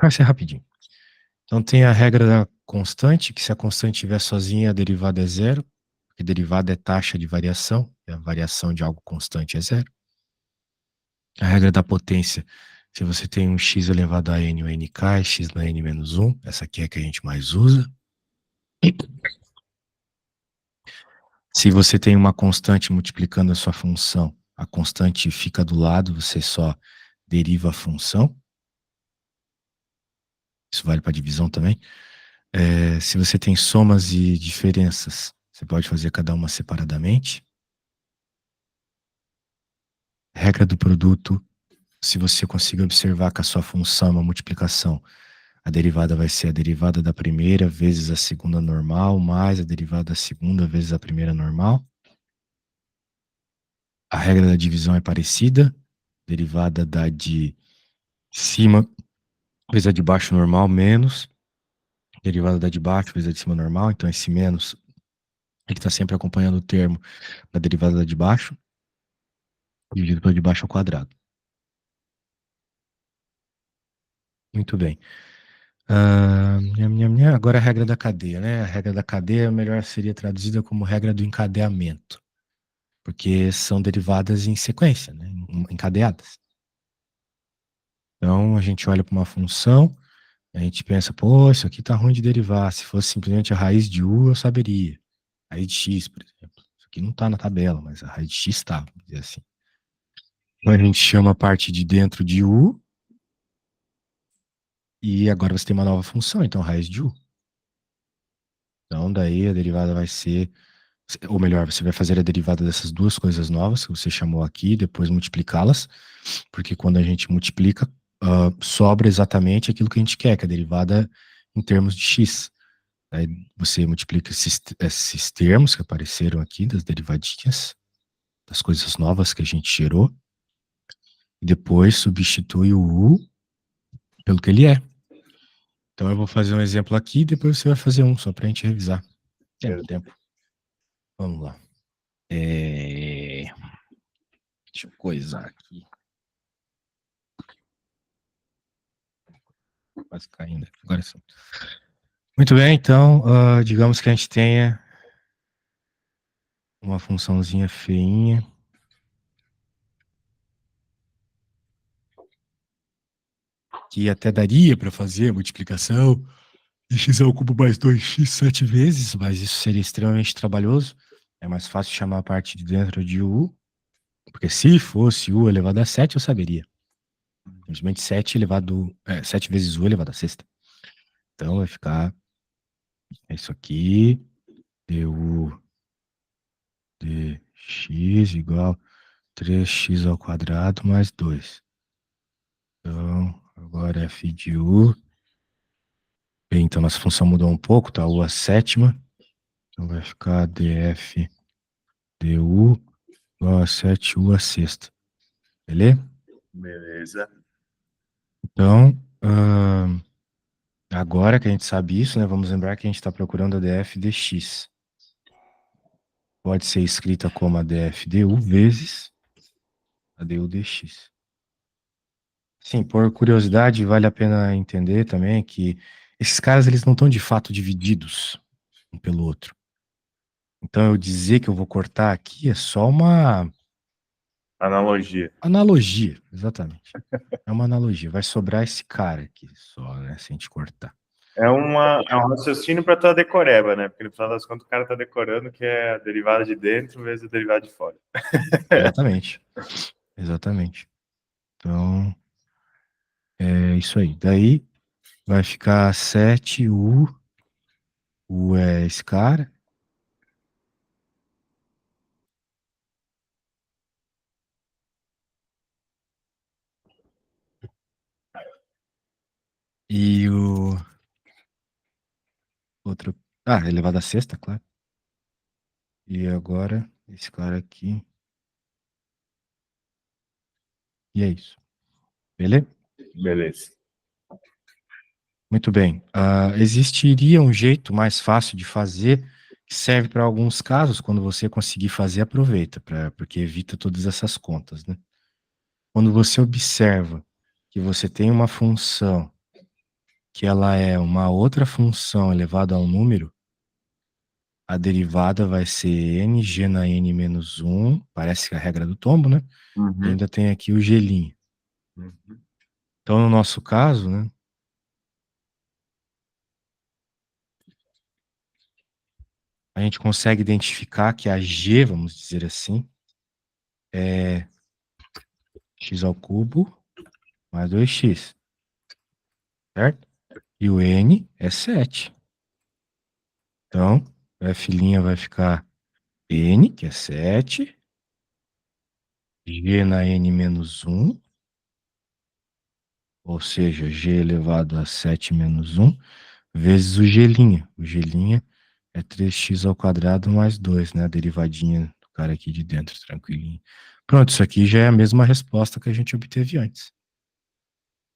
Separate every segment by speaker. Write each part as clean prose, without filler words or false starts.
Speaker 1: Vai ser rapidinho. Então tem a regra da constante, que se a constante estiver sozinha, a derivada é zero, porque derivada é taxa de variação, e a variação de algo constante é zero. A regra da potência, se você tem um x elevado a n, o n cai, x na n menos 1, essa aqui é a que a gente mais usa. Se você tem uma constante multiplicando a sua função, a constante fica do lado, você só deriva a função. Isso vale para divisão também. Se você tem somas e diferenças, você pode fazer cada uma separadamente. Regra do produto, se você conseguir observar que a sua função é uma multiplicação, a derivada vai ser a derivada da primeira vezes a segunda normal, mais a derivada da segunda vezes a primeira normal. A regra da divisão é parecida, derivada da de cima vezes a de baixo normal, menos derivada da de baixo vezes a de cima normal, então esse menos ele está sempre acompanhando o termo da derivada da de baixo, dividido pela de baixo ao quadrado. Muito bem. Agora a regra da cadeia, né? A regra da cadeia melhor seria traduzida como regra do encadeamento, porque são derivadas em sequência, né? Encadeadas. Então a gente olha para uma função, a gente pensa, pô, isso aqui tá ruim de derivar. Se fosse simplesmente a raiz de u, eu saberia. Raiz de x, por exemplo. Isso aqui não tá na tabela, mas a raiz de x tá, vamos dizer assim. Então a gente chama a parte de dentro de u, e agora você tem uma nova função, então raiz de u. Então daí a derivada vai ser, ou melhor, você vai fazer a derivada dessas duas coisas novas que você chamou aqui, depois multiplicá-las, porque quando a gente multiplica, sobra exatamente aquilo que a gente quer, que é a derivada em termos de x. Aí você multiplica esses termos que apareceram aqui, das derivadinhas, das coisas novas que a gente gerou, e depois substitui o u pelo que ele é. Então eu vou fazer um exemplo aqui, depois você vai fazer um, só para a gente revisar. Tempo. Vamos lá. Deixa eu coisar aqui. Quase caindo. Agora sim. Muito bem, então, digamos que a gente tenha uma funçãozinha feinha. Que até daria para fazer a multiplicação de x ao cubo mais 2x 7 vezes, mas isso seria extremamente trabalhoso. É mais fácil chamar a parte de dentro de u, porque se fosse u elevado a 7, eu saberia. Simplesmente 7 vezes u elevado a sexta. Então vai ficar isso aqui, du dx igual 3x ao quadrado mais 2. Então, agora f de u. Bem, então nossa função mudou um pouco, tá? U a sétima. Então vai ficar df du igual a 7u a sexta. Beleza?
Speaker 2: Beleza.
Speaker 1: Então, agora que a gente sabe isso, né? Vamos lembrar que a gente está procurando a df dx. Pode ser escrita como a df du vezes a du dx. Sim, por curiosidade, vale a pena entender também que esses caras, eles não estão de fato divididos um pelo outro. Então, eu dizer que eu vou cortar aqui é só uma
Speaker 2: Analogia.
Speaker 1: analogia, exatamente. É uma analogia. Vai sobrar esse cara aqui só, né? Se a gente cortar.
Speaker 2: É um raciocínio para tua decoreba, né? Porque no final das contas o cara tá decorando que é a derivada de dentro vezes a derivada de fora.
Speaker 1: Exatamente. Exatamente. Então, é isso aí. Daí vai ficar 7u. U é esse cara. E o outro. Elevado a sexta, claro. E agora, esse cara aqui. E é isso. Beleza?
Speaker 2: Beleza.
Speaker 1: Muito bem. Existiria um jeito mais fácil de fazer, que serve para alguns casos, quando você conseguir fazer, aproveita, porque evita todas essas contas, né? Quando você observa que você tem uma função que ela é uma outra função elevada a um número, a derivada vai ser ng na n menos 1, parece que é a regra do tombo, né? E ainda tem aqui o gelinho. Então, no nosso caso, né, a gente consegue identificar que a g, vamos dizer assim, é x ao cubo mais 2x, certo? E o n é 7. Então, a f' vai ficar n, que é 7, g na n menos 1, ou seja, g elevado a 7 menos 1, vezes o g'. O g' é 3x ao quadrado mais 2, né? A derivadinha do cara aqui de dentro, tranquilinho. Pronto, isso aqui já é a mesma resposta que a gente obteve antes.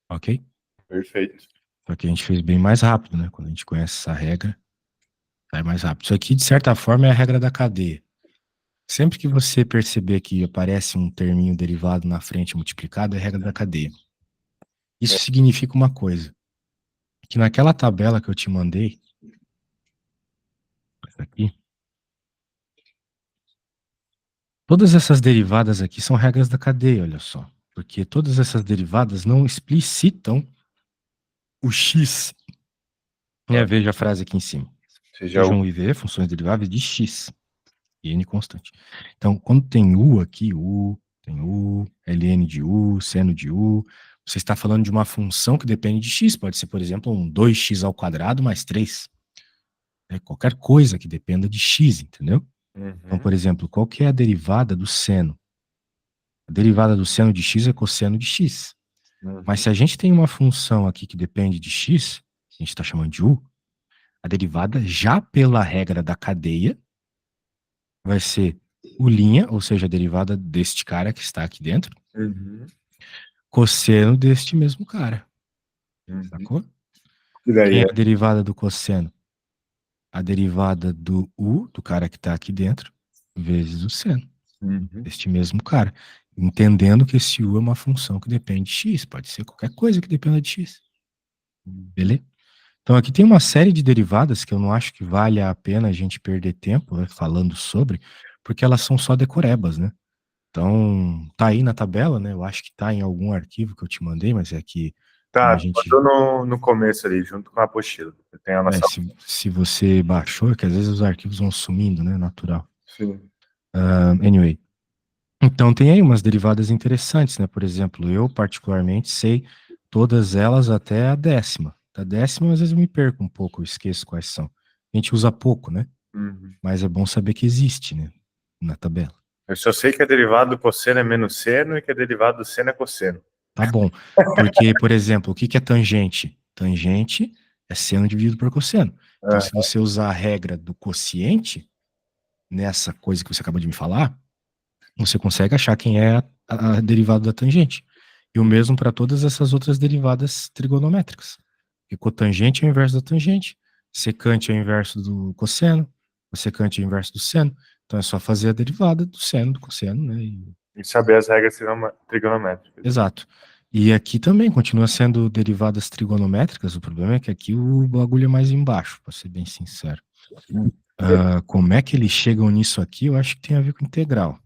Speaker 1: Ok?
Speaker 2: Perfeito.
Speaker 1: Só que a gente fez bem mais rápido, né? Quando a gente conhece essa regra, sai mais rápido. Isso aqui, de certa forma, é a regra da cadeia. Sempre que você perceber que aparece um terminho derivado na frente multiplicado, é a regra da cadeia. Isso significa uma coisa, que naquela tabela que eu te mandei, essa aqui, todas essas derivadas aqui são regras da cadeia, olha só. Porque todas essas derivadas não explicitam o x. Veja a frase aqui em cima. Sejam u e v funções deriváveis de x. E n constante. Então, quando tem u aqui, tem u, ln de u, seno de u, você está falando de uma função que depende de x. Pode ser, por exemplo, um 2x ao quadrado mais 3. Qualquer coisa que dependa de x, entendeu? Então, por exemplo, qual que é a derivada do seno? A derivada do seno de x é cosseno de x. Mas se a gente tem uma função aqui que depende de x, a gente está chamando de u, a derivada, já pela regra da cadeia, vai ser u', ou seja, a derivada deste cara que está aqui dentro, cosseno deste mesmo cara. Sacou?
Speaker 2: E
Speaker 1: Quem
Speaker 2: daí
Speaker 1: é a derivada do cosseno? A derivada do u, do cara que está aqui dentro, vezes o seno deste mesmo cara. Entendendo que esse u é uma função que depende de x. Pode ser qualquer coisa que dependa de x. Beleza? Então aqui tem uma série de derivadas que eu não acho que vale a pena a gente perder tempo, né, falando sobre, porque elas são só decorebas, né? Então, tá aí na tabela, né? Eu acho que tá em algum arquivo que eu te mandei, mas é que como a gente...
Speaker 2: no começo ali, junto com a apostila. Tem a nossa...
Speaker 1: se você baixou, é que às vezes os arquivos vão sumindo, né? Natural.
Speaker 2: Sim.
Speaker 1: Anyway. Então, tem aí umas derivadas interessantes, né? Por exemplo, eu particularmente sei todas elas até a décima. Da décima, às vezes eu me perco um pouco, eu esqueço quais são. A gente usa pouco, né? Mas é bom saber que existe, né? Na tabela.
Speaker 2: Eu só sei que a derivada do cosseno é menos seno e que a derivada do seno é cosseno.
Speaker 1: Tá bom. Porque, por exemplo, o que é tangente? Tangente é seno dividido por cosseno. Então, se você usar a regra do quociente, nessa coisa que você acabou de me falar, você consegue achar quem é a derivada da tangente. E o mesmo para todas essas outras derivadas trigonométricas. Porque cotangente é o inverso da tangente, secante é o inverso do cosseno, o secante é o inverso do seno. Então é só fazer a derivada do seno, do cosseno, né?
Speaker 2: E saber as regras trigonométricas.
Speaker 1: Exato. E aqui também continua sendo derivadas trigonométricas, o problema é que aqui o bagulho é mais embaixo, para ser bem sincero. Como é que eles chegam nisso aqui, eu acho que tem a ver com integral.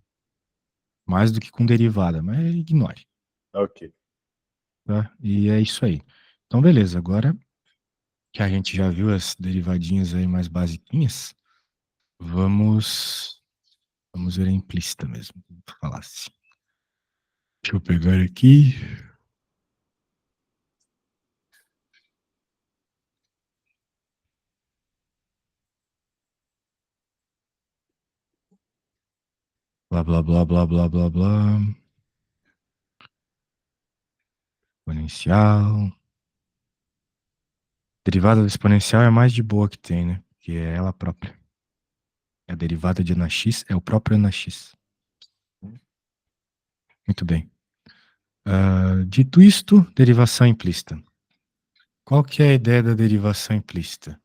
Speaker 1: Mais do que com derivada, mas ignore.
Speaker 2: Ok.
Speaker 1: Tá? E é isso aí. Então, beleza. Agora que a gente já viu as derivadinhas aí mais basiquinhas, vamos ver a implícita mesmo, como tu falasse. Deixa eu pegar aqui. Blá, blá, blá, blá, blá, blá, blá. Exponencial. Derivada do exponencial é a mais de boa que tem, né? Que é ela própria. A derivada de NX é o próprio NX. Muito bem. Dito isto, derivação implícita. Qual que é a ideia da derivação implícita?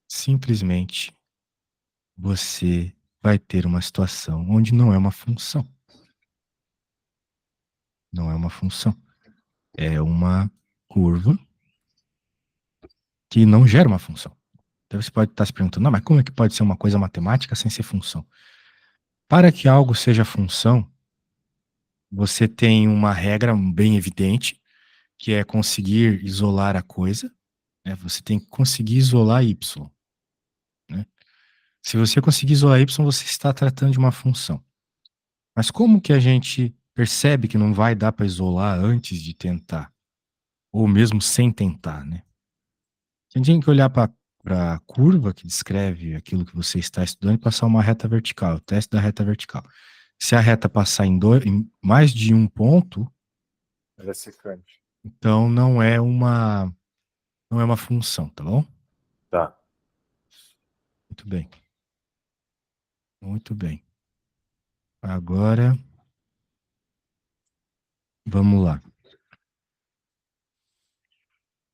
Speaker 1: Simplesmente você vai ter uma situação onde não é uma função. Não é uma função. É uma curva que não gera uma função. Então você pode estar se perguntando, não, mas como é que pode ser uma coisa matemática sem ser função? Para que algo seja função, você tem uma regra bem evidente, que é conseguir isolar a coisa, né? Você tem que conseguir isolar y, né? Se você conseguir isolar y, você está tratando de uma função. Mas como que a gente percebe que não vai dar para isolar antes de tentar? Ou mesmo sem tentar, né? A gente tem que olhar para a curva que descreve aquilo que você está estudando e passar uma reta vertical, o teste da reta vertical. Se a reta passar em mais de um ponto,
Speaker 2: Ela é secante.
Speaker 1: então não é uma função, tá bom?
Speaker 2: Tá.
Speaker 1: Muito bem. Muito bem. Agora, vamos lá.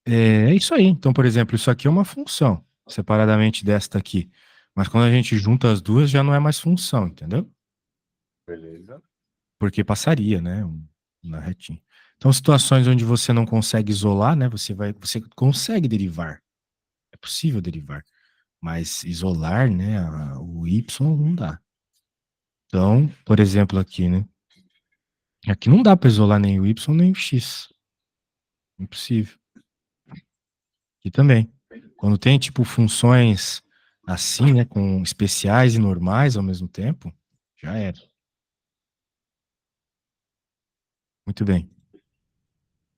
Speaker 1: É isso aí. Então, por exemplo, isso aqui é uma função, separadamente desta aqui. Mas quando a gente junta as duas, já não é mais função, entendeu?
Speaker 2: Beleza.
Speaker 1: Porque passaria, né? Na retinha. Então, situações onde você não consegue isolar, né? Você consegue derivar. É possível derivar. Mas isolar, né? O y não dá. Então, por exemplo, aqui, né? Aqui não dá para isolar nem o y nem o x. Impossível. Aqui também. Quando tem, tipo, funções assim, né? Com especiais e normais ao mesmo tempo, já era. Muito bem.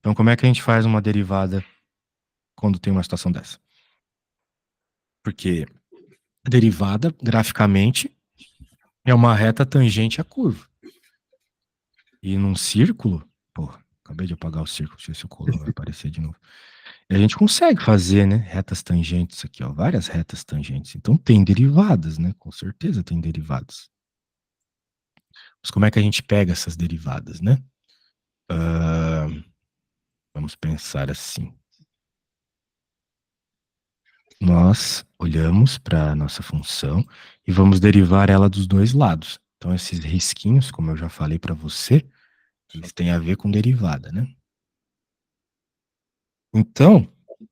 Speaker 1: Então, como é que a gente faz uma derivada quando tem uma situação dessa? Porque a derivada, graficamente, é uma reta tangente à curva. E num círculo, pô, acabei de apagar o círculo, deixa eu ver se o color vai aparecer de novo. E a gente consegue fazer, né, retas tangentes aqui, ó, várias retas tangentes. Então tem derivadas, né, com certeza tem derivadas. Mas como é que a gente pega essas derivadas, né? Vamos pensar assim. Nós olhamos para a nossa função e vamos derivar ela dos dois lados. Então esses risquinhos, como eu já falei para você, eles têm a ver com derivada, né? Então, o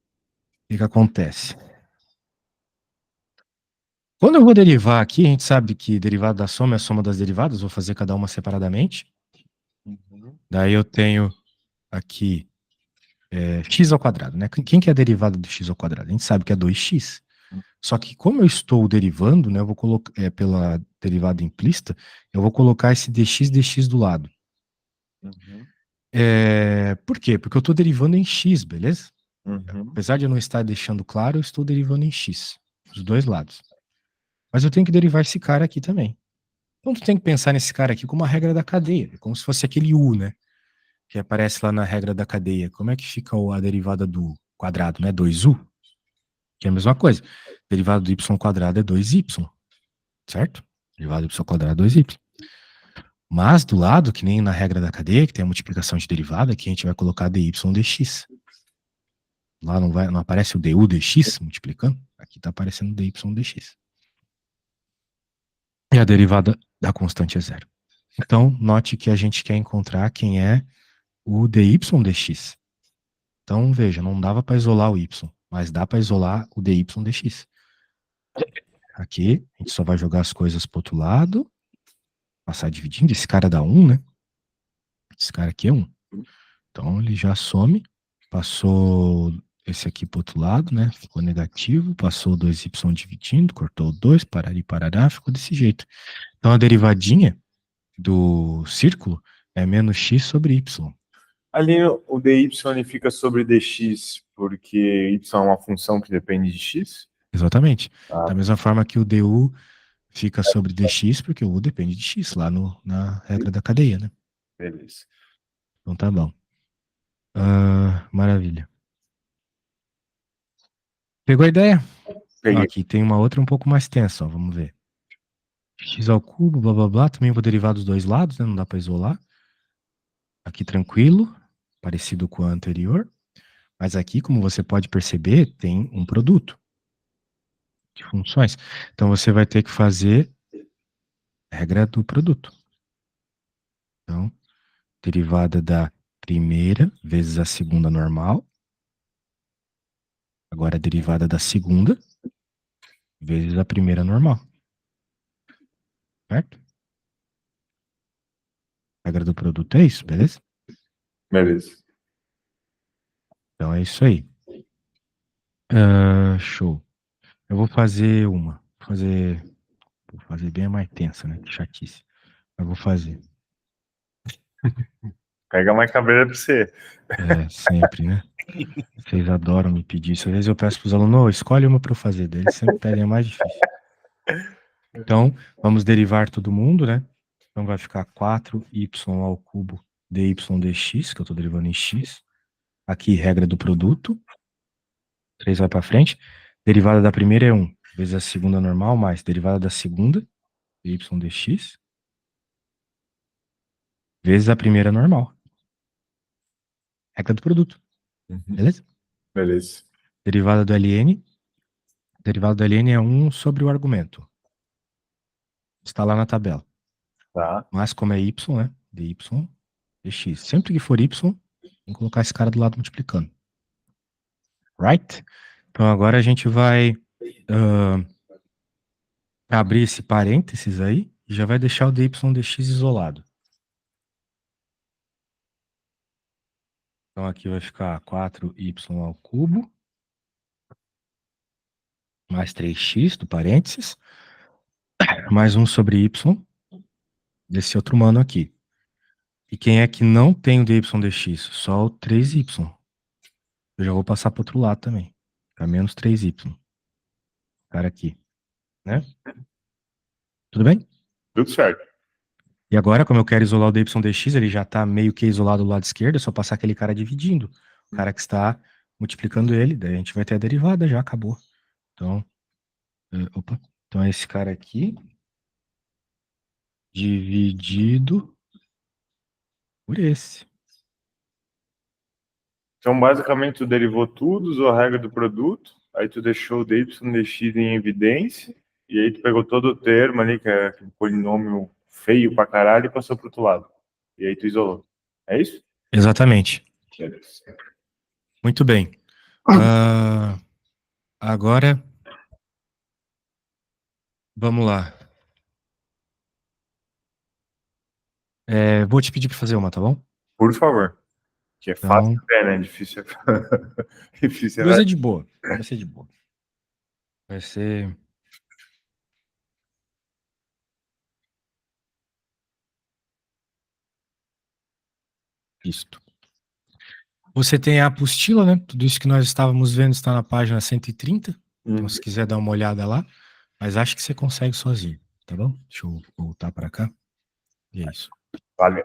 Speaker 1: que acontece? Quando eu vou derivar aqui, a gente sabe que derivada da soma é a soma das derivadas, vou fazer cada uma separadamente.
Speaker 2: Uhum.
Speaker 1: Daí eu tenho aqui x ao quadrado, né? Quem que é a derivada do x ao quadrado? A gente sabe que é 2x. Só que como eu estou derivando, né, eu vou colocar pela derivada implícita, eu vou colocar esse dx do lado.
Speaker 2: Uhum.
Speaker 1: Por quê? Porque eu estou derivando em x, beleza?
Speaker 2: Uhum.
Speaker 1: Apesar de eu não estar deixando claro, eu estou derivando em x, dos dois lados. Mas eu tenho que derivar esse cara aqui também. Então tu tem que pensar nesse cara aqui como a regra da cadeia, é como se fosse aquele u, né? Que aparece lá na regra da cadeia. Como é que fica a derivada do quadrado, né? 2u, que é a mesma coisa. Derivada do y quadrado é 2y, certo? Derivada do y quadrado é 2y. Mas do lado, que nem na regra da cadeia, que tem a multiplicação de derivada, que a gente vai colocar dy dx. Lá não aparece o du dx multiplicando, aqui está aparecendo dy dx. E a derivada da constante é zero. Então, note que a gente quer encontrar quem é o dy dx. Então, veja, não dava para isolar o y, mas dá para isolar o dy dx. Aqui, a gente só vai jogar as coisas para o outro lado, passar dividindo. Esse cara dá 1, né? Esse cara aqui é 1. Então, ele já some. Passou esse aqui para o outro lado, né? Ficou negativo. Passou o 2y dividindo, cortou o 2, parari, parará, ficou desse jeito. Então, a derivadinha do círculo é menos x sobre y.
Speaker 2: Ali o dy ele fica sobre dx porque y é uma função que depende de x?
Speaker 1: Exatamente. Da
Speaker 2: Ah,
Speaker 1: mesma forma que o du fica sobre dx, porque o u depende de x, lá na regra da cadeia, né?
Speaker 2: beleza.
Speaker 1: Então tá bom. Maravilha. Pegou a ideia? Ó,
Speaker 2: Peguei.
Speaker 1: aqui tem uma outra um pouco mais tensa, ó, vamos ver. X ao cubo, blá blá blá, também vou derivar dos dois lados, né? Não dá para isolar. Aqui tranquilo, parecido com a anterior. Mas aqui, como você pode perceber, tem um produto de funções. Então você vai ter que fazer a regra do produto. Então, derivada da primeira vezes a segunda normal Agora a derivada da segunda vezes a primeira normal. Certo? A regra do produto é isso, beleza?
Speaker 2: Beleza.
Speaker 1: Então é isso aí. Show. Eu vou fazer uma. Vou fazer bem a mais tensa, né? Que chatice. Eu vou fazer.
Speaker 2: Pega mais cabreira pra você.
Speaker 1: Sempre, né? Vocês adoram me pedir isso. Às vezes eu peço pros alunos, "Ô, escolhe uma para eu fazer. Daí eles sempre pedem a mais difícil. Então, vamos derivar todo mundo, né? Então vai ficar 4y ao cubo dy dx, que eu estou derivando em x. Aqui, regra do produto. 3 vai para frente. Derivada da primeira é 1, vezes a segunda normal, mais derivada da segunda, dy dx, vezes a primeira normal. Regra do produto. Beleza?
Speaker 2: Beleza.
Speaker 1: Derivada do ln. Derivada do ln é 1 sobre o argumento. Está lá na tabela.
Speaker 2: Tá.
Speaker 1: Mas como é y, né? dy dx. Sempre que for y, tem que colocar esse cara do lado multiplicando. Right? Então agora a gente vai abrir esse parênteses aí e já vai deixar o dy dx isolado. Então aqui vai ficar 4y ao cubo mais 3x do parênteses, mais 1 sobre y desse outro mano aqui. E quem é que não tem o dy dx? Só o 3y. Eu já vou passar para o outro lado também. Fica menos 3y. Cara aqui, né? Tudo bem?
Speaker 2: Tudo certo.
Speaker 1: E agora, como eu quero isolar o dy dx, ele já está meio que isolado do lado esquerdo, é só passar aquele cara dividindo. O cara que está multiplicando ele, daí a gente vai ter a derivada, já acabou. Então, opa. Então é esse cara aqui, dividido por esse.
Speaker 2: Então, basicamente, tu derivou tudo, usou a regra do produto, aí tu deixou o dy dx em evidência, e aí tu pegou todo o termo ali, que é aquele polinômio feio pra caralho, e passou pro outro lado. E aí tu isolou. É isso?
Speaker 1: Exatamente.
Speaker 2: Beleza.
Speaker 1: Muito bem. Agora, vamos lá. Vou te pedir para fazer uma, tá bom?
Speaker 2: Por favor. Que é fácil
Speaker 1: Então,
Speaker 2: até, né? Difícil difícil
Speaker 1: duas
Speaker 2: é.
Speaker 1: é de boa. Vai ser de boa. Vai ser isto. Você tem a apostila, né? Tudo isso que nós estávamos vendo está na página 130. Então, se quiser dar uma olhada lá, mas acho que você consegue sozinho, tá bom? Deixa eu voltar para cá. E é isso.
Speaker 2: Valeu.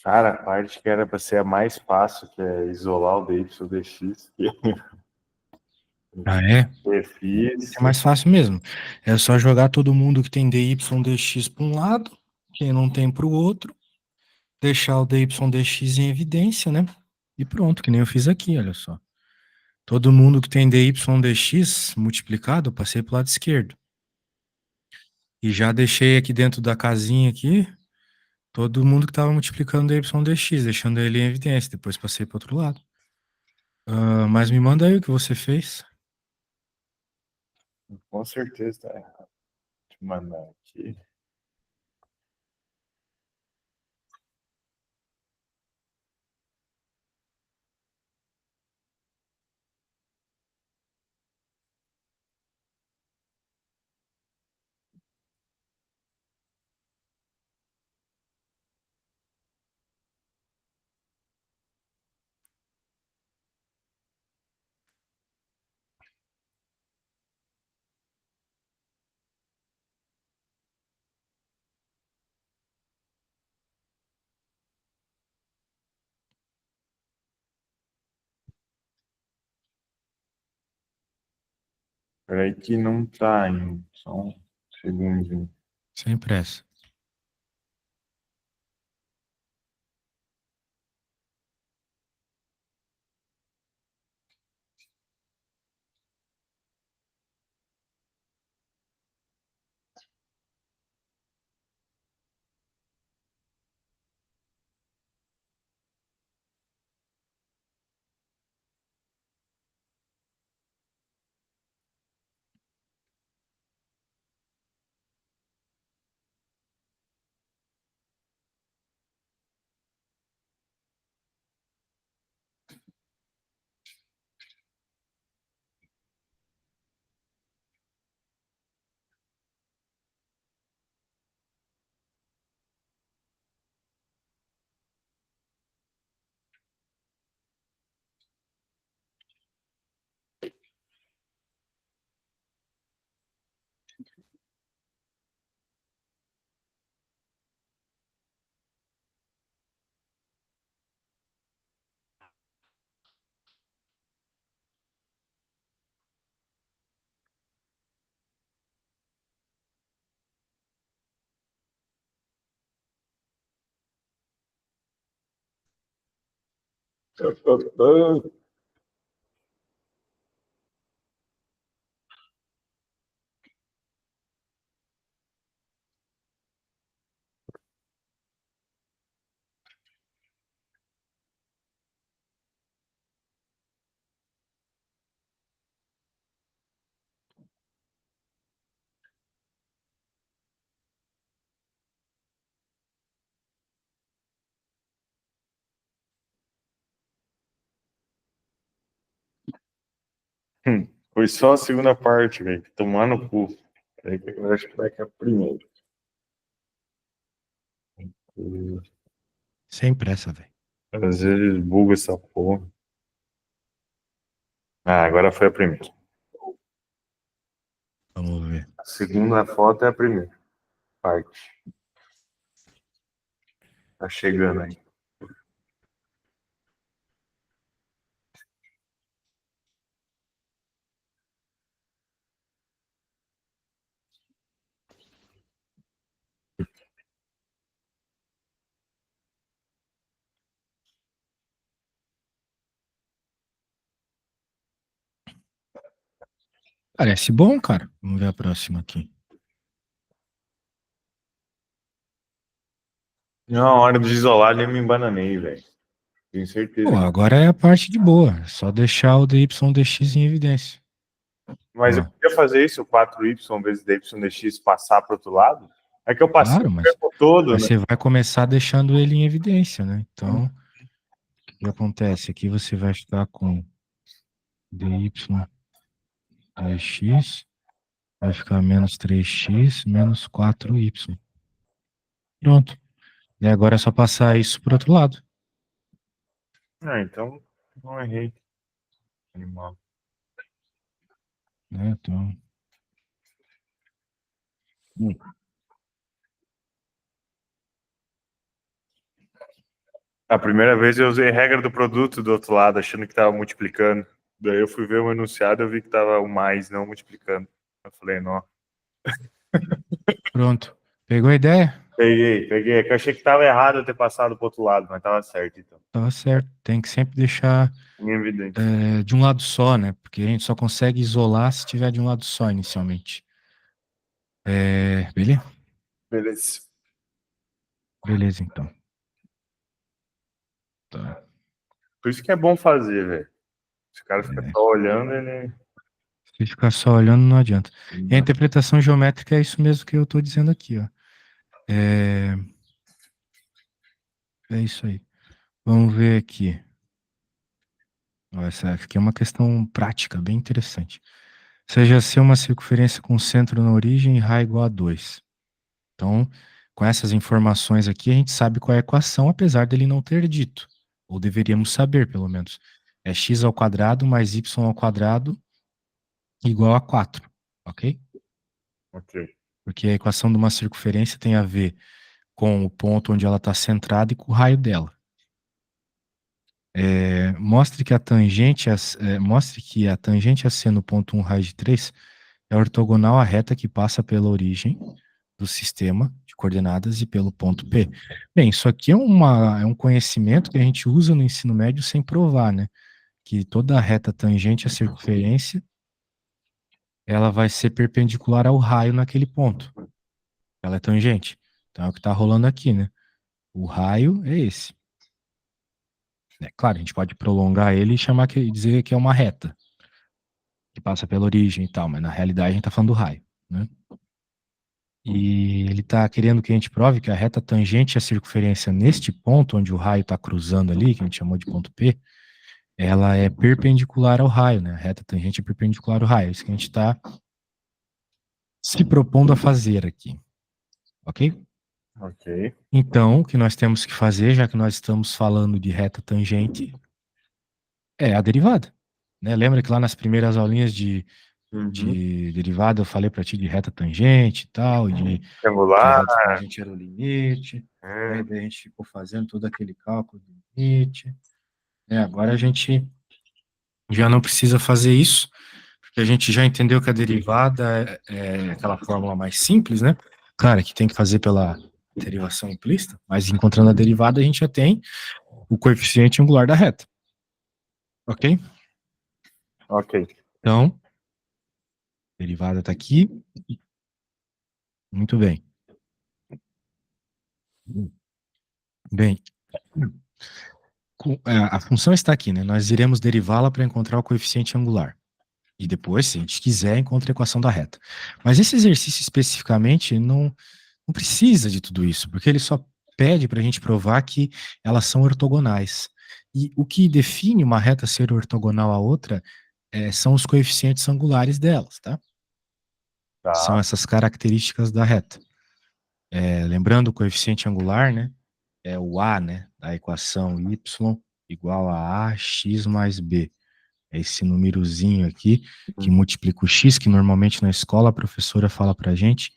Speaker 2: Cara, a parte que era para ser a mais fácil, que é isolar o dy dx, que
Speaker 1: Ah, é?
Speaker 2: eu fiz.
Speaker 1: É mais fácil mesmo. É só jogar todo mundo que tem dy dx para um lado, quem não tem para o outro, deixar o dy dx em evidência, né? E pronto, que nem eu fiz aqui, olha só. Todo mundo que tem dy dx multiplicado, eu passei para o lado esquerdo. E já deixei aqui dentro da casinha aqui, todo mundo que estava multiplicando dy dx, deixando ele em evidência. Depois passei para o outro lado. Mas me manda aí o que você fez.
Speaker 2: Com certeza tá errado. Deixa eu mandar aqui. Peraí que não tá indo. Só um segundinho.
Speaker 1: Sem pressa.
Speaker 2: Foi só a segunda parte, velho. Tomar no cu. Peraí que eu acho que vai que é a primeira.
Speaker 1: Sem pressa, velho.
Speaker 2: Às vezes buga essa porra. Ah, agora foi a primeira.
Speaker 1: Vamos ver.
Speaker 2: A segunda foto é a primeira parte. Tá chegando aí.
Speaker 1: Parece bom, cara. Vamos ver a próxima aqui.
Speaker 2: Não, hora de isolar, nem me embananei, velho. Tenho
Speaker 1: Pô,
Speaker 2: certeza.
Speaker 1: agora é a parte de boa. É só deixar o dy dx em evidência.
Speaker 2: Mas eu
Speaker 1: Ó,
Speaker 2: podia fazer isso, o 4y vezes dx passar para outro lado? É que eu passei
Speaker 1: claro,
Speaker 2: o tempo todo,
Speaker 1: mas
Speaker 2: né?
Speaker 1: você vai começar deixando ele em evidência, né? Então, o que acontece? Aqui você vai ficar com dy dx, vai ficar menos 3x menos 4y. Pronto. E agora é só passar isso para outro lado,
Speaker 2: Ah, então não errei. Animal.
Speaker 1: né? Então,
Speaker 2: A primeira vez eu usei regra do produto do outro lado, achando que tava multiplicando. Daí eu fui ver o enunciado e eu vi que tava o mais, não multiplicando. Eu falei, não.
Speaker 1: Pronto. Pegou a ideia?
Speaker 2: Peguei. É que eu achei que tava errado eu ter passado pro outro lado, mas tava certo, então.
Speaker 1: Tava certo. Tem que sempre deixar
Speaker 2: Em evidência.
Speaker 1: de um lado só, né? Porque a gente só consegue isolar se tiver de um lado só inicialmente. Beleza?
Speaker 2: Beleza.
Speaker 1: Beleza, então. Tá.
Speaker 2: Por isso que é bom fazer, velho. Se o cara fica
Speaker 1: É.
Speaker 2: só olhando, ele.
Speaker 1: Se ficar só olhando, não adianta. E a interpretação geométrica é isso mesmo que eu estou dizendo aqui, ó. É isso aí. Vamos ver aqui. Ó, essa aqui é uma questão prática, bem interessante. Seja C uma circunferência com centro na origem e raio igual a 2. Então, com essas informações aqui, a gente sabe qual é a equação, apesar dele não ter dito. Ou deveríamos saber, pelo menos. É x ao quadrado mais y ao quadrado igual a 4, ok?
Speaker 2: Ok.
Speaker 1: Porque a equação de uma circunferência tem a ver com o ponto onde ela está centrada e com o raio dela. Mostre que a tangente a C no ponto 1 raio de 3 é ortogonal à reta que passa pela origem do sistema de coordenadas e pelo ponto P. Bem, isso aqui é um conhecimento que a gente usa no ensino médio sem provar, né? Que toda reta tangente à circunferência, ela vai ser perpendicular ao raio naquele ponto. Ela é tangente. Então é o que está rolando aqui, né? O raio é esse. Claro, a gente pode prolongar ele e dizer que é uma reta que passa pela origem e tal, mas na realidade a gente está falando do raio, né? E ele está querendo que a gente prove que a reta tangente à circunferência neste ponto, onde o raio está cruzando ali, que a gente chamou de ponto P, ela é perpendicular ao raio, né? A reta tangente é perpendicular ao raio. É isso que a gente está se propondo a fazer aqui, ok?
Speaker 2: Ok.
Speaker 1: Então, o que nós temos que fazer, já que nós estamos falando de reta tangente, é a derivada, né? Lembra que lá nas primeiras aulinhas de derivada eu falei para ti de reta tangente e tal, que a
Speaker 2: Triangular.
Speaker 1: reta tangente era o limite,
Speaker 2: É.
Speaker 1: daí a gente ficou fazendo todo aquele cálculo do limite. Agora a gente já não precisa fazer isso, porque a gente já entendeu que a derivada é aquela fórmula mais simples, né? Claro que tem que fazer pela derivação implícita, mas encontrando a derivada a gente já tem o coeficiente angular da reta. Ok?
Speaker 2: Ok.
Speaker 1: Então, a derivada está aqui. Muito bem. Bem, a função está aqui, né? Nós iremos derivá-la para encontrar o coeficiente angular. E depois, se a gente quiser, encontra a equação da reta. Mas esse exercício especificamente não precisa de tudo isso, porque ele só pede para a gente provar que elas são ortogonais. E o que define uma reta ser ortogonal à outra são os coeficientes angulares delas, tá? São
Speaker 2: Tá.
Speaker 1: essas características da reta. Lembrando o coeficiente angular, né? É o A, né? Da equação y igual a ax mais b. É esse númerozinho aqui que multiplica o x, que normalmente na escola a professora fala para a gente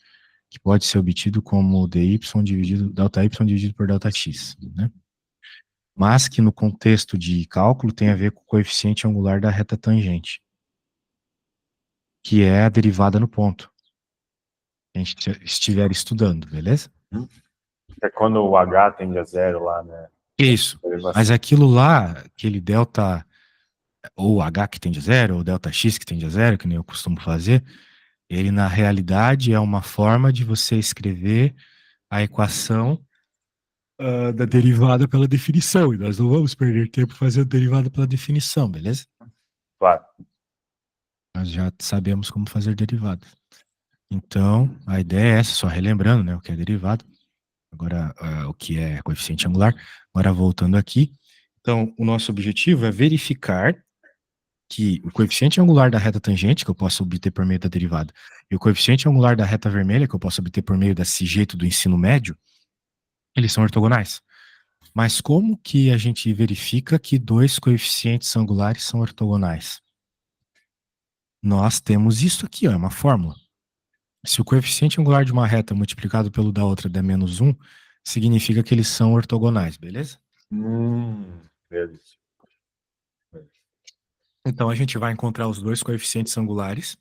Speaker 1: que pode ser obtido como dy dividido, delta y dividido por delta x, né? Mas que no contexto de cálculo tem a ver com o coeficiente angular da reta tangente, que é a derivada no ponto que a gente estiver estudando, beleza?
Speaker 2: É quando o H tende a zero lá, né?
Speaker 1: Isso. Mas aquilo lá, aquele delta, ou H que tende a zero, ou delta X que tende a zero, que nem eu costumo fazer, ele na realidade é uma forma de você escrever a equação da derivada pela definição, e nós não vamos perder tempo fazendo derivada pela definição, beleza?
Speaker 2: Claro.
Speaker 1: Nós já sabemos como fazer derivada. Então, a ideia é essa, só relembrando, né, o que é derivada, agora o que é coeficiente angular. Agora voltando aqui, então o nosso objetivo é verificar que o coeficiente angular da reta tangente, que eu posso obter por meio da derivada, e o coeficiente angular da reta vermelha, que eu posso obter por meio desse jeito do ensino médio, eles são ortogonais. Mas como que a gente verifica que dois coeficientes angulares são ortogonais? Nós temos isso aqui, ó, é uma fórmula. Se o coeficiente angular de uma reta multiplicado pelo da outra der -1, significa que eles são ortogonais, beleza?
Speaker 2: Beleza.
Speaker 1: Então a gente vai encontrar os dois coeficientes angulares,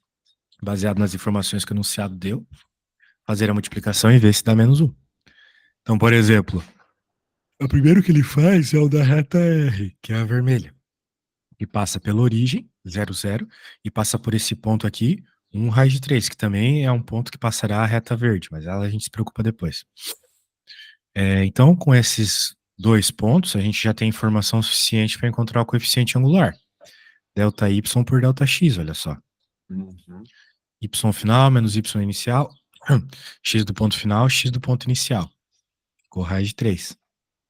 Speaker 1: baseado nas informações que o enunciado deu, fazer a multiplicação e ver se dá menos um. Então, por exemplo, o primeiro que ele faz é o da reta R, que é a vermelha, que passa pela origem, 0, 0, e passa por esse ponto aqui, 1 raiz de 3, que também é um ponto que passará a reta verde, mas ela a gente se preocupa depois. Então, com esses dois pontos, a gente já tem informação suficiente para encontrar o coeficiente angular. Delta y por delta x, olha só.
Speaker 2: Uhum.
Speaker 1: Y final menos y inicial, x do ponto final, x do ponto inicial. Ficou raiz de 3.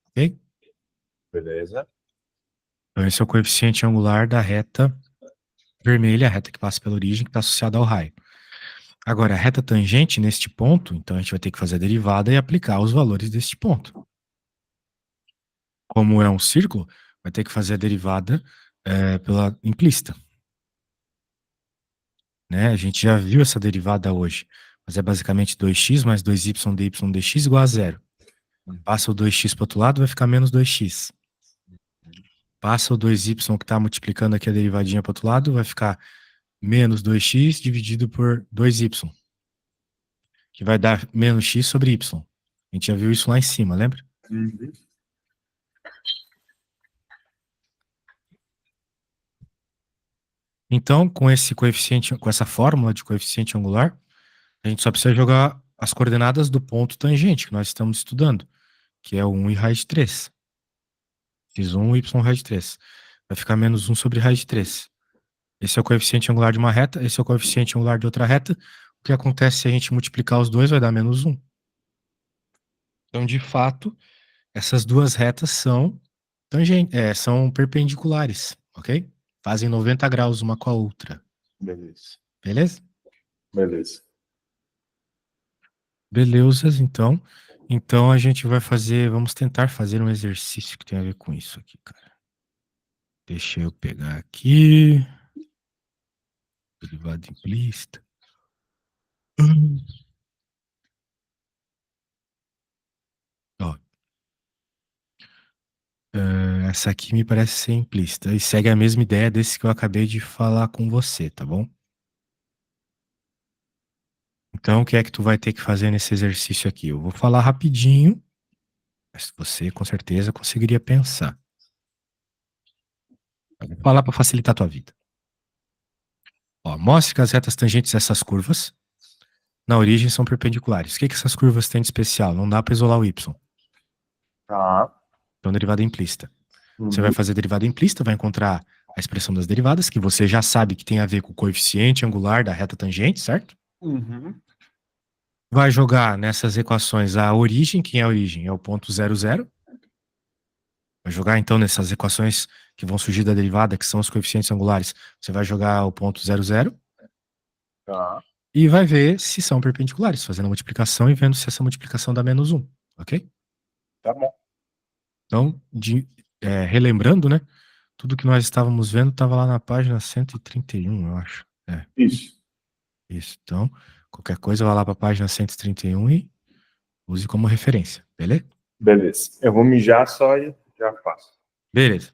Speaker 1: Ok?
Speaker 2: Beleza.
Speaker 1: Então, esse é o coeficiente angular da reta vermelha, a reta que passa pela origem, que está associada ao raio. Agora, a reta tangente neste ponto, então a gente vai ter que fazer a derivada e aplicar os valores deste ponto. Como é um círculo, vai ter que fazer a derivada pela implícita. Né? A gente já viu essa derivada hoje, mas é basicamente 2x mais 2y dy dx igual a zero. Passa o 2x para o outro lado, vai ficar menos 2x. Passa o 2y que está multiplicando aqui a derivadinha para o outro lado, vai ficar menos 2x dividido por 2y, que vai dar menos x sobre y. A gente já viu isso lá em cima, lembra?
Speaker 2: Uhum.
Speaker 1: Então, com esse coeficiente, com essa fórmula de coeficiente angular, a gente só precisa jogar as coordenadas do ponto tangente que nós estamos estudando, que é o 1 e raiz de 3. X1, y raiz de 3. Vai ficar menos 1 sobre raiz de 3. Esse é o coeficiente angular de uma reta, esse é o coeficiente angular de outra reta. O que acontece se a gente multiplicar os dois vai dar menos 1. Então, de fato, essas duas retas são perpendiculares, ok? Fazem 90 graus uma com a outra.
Speaker 2: Beleza.
Speaker 1: Beleza?
Speaker 2: Beleza.
Speaker 1: Beleza, então. Então a gente vai fazer, vamos tentar fazer um exercício que tem a ver com isso aqui, cara. Deixa eu pegar aqui. Derivada implícita. Ó, essa aqui me parece ser implícita e segue a mesma ideia desse que eu acabei de falar com você, tá bom? Então, o que é que tu vai ter que fazer nesse exercício aqui? Eu vou falar rapidinho, mas você com certeza conseguiria pensar. Eu vou falar para facilitar a tua vida. Ó, mostre que as retas tangentes a essas curvas na origem são perpendiculares. O que essas curvas têm de especial? Não dá para isolar o y.
Speaker 2: Tá.
Speaker 1: Então, derivada implícita. Você vai
Speaker 2: Uhum.
Speaker 1: fazer a derivada implícita, vai encontrar a expressão das derivadas, que você já sabe que tem a ver com o coeficiente angular da reta tangente, certo?
Speaker 2: Uhum.
Speaker 1: Vai jogar nessas equações a origem. Quem é a origem? É o ponto 0, 0. Vai jogar, então, nessas equações que vão surgir da derivada, que são os coeficientes angulares, você vai jogar o ponto 0, 0
Speaker 2: Tá.
Speaker 1: e vai ver se são perpendiculares, fazendo a multiplicação e vendo se essa multiplicação dá menos 1, ok?
Speaker 2: Tá bom.
Speaker 1: Então, relembrando, né? Tudo que nós estávamos vendo estava lá na página 131, eu acho.
Speaker 2: Isso.
Speaker 1: Isso. Então, qualquer coisa, vai lá para a página 131 e use como referência, beleza?
Speaker 2: Beleza. Eu vou mijar só e já faço.
Speaker 1: Beleza.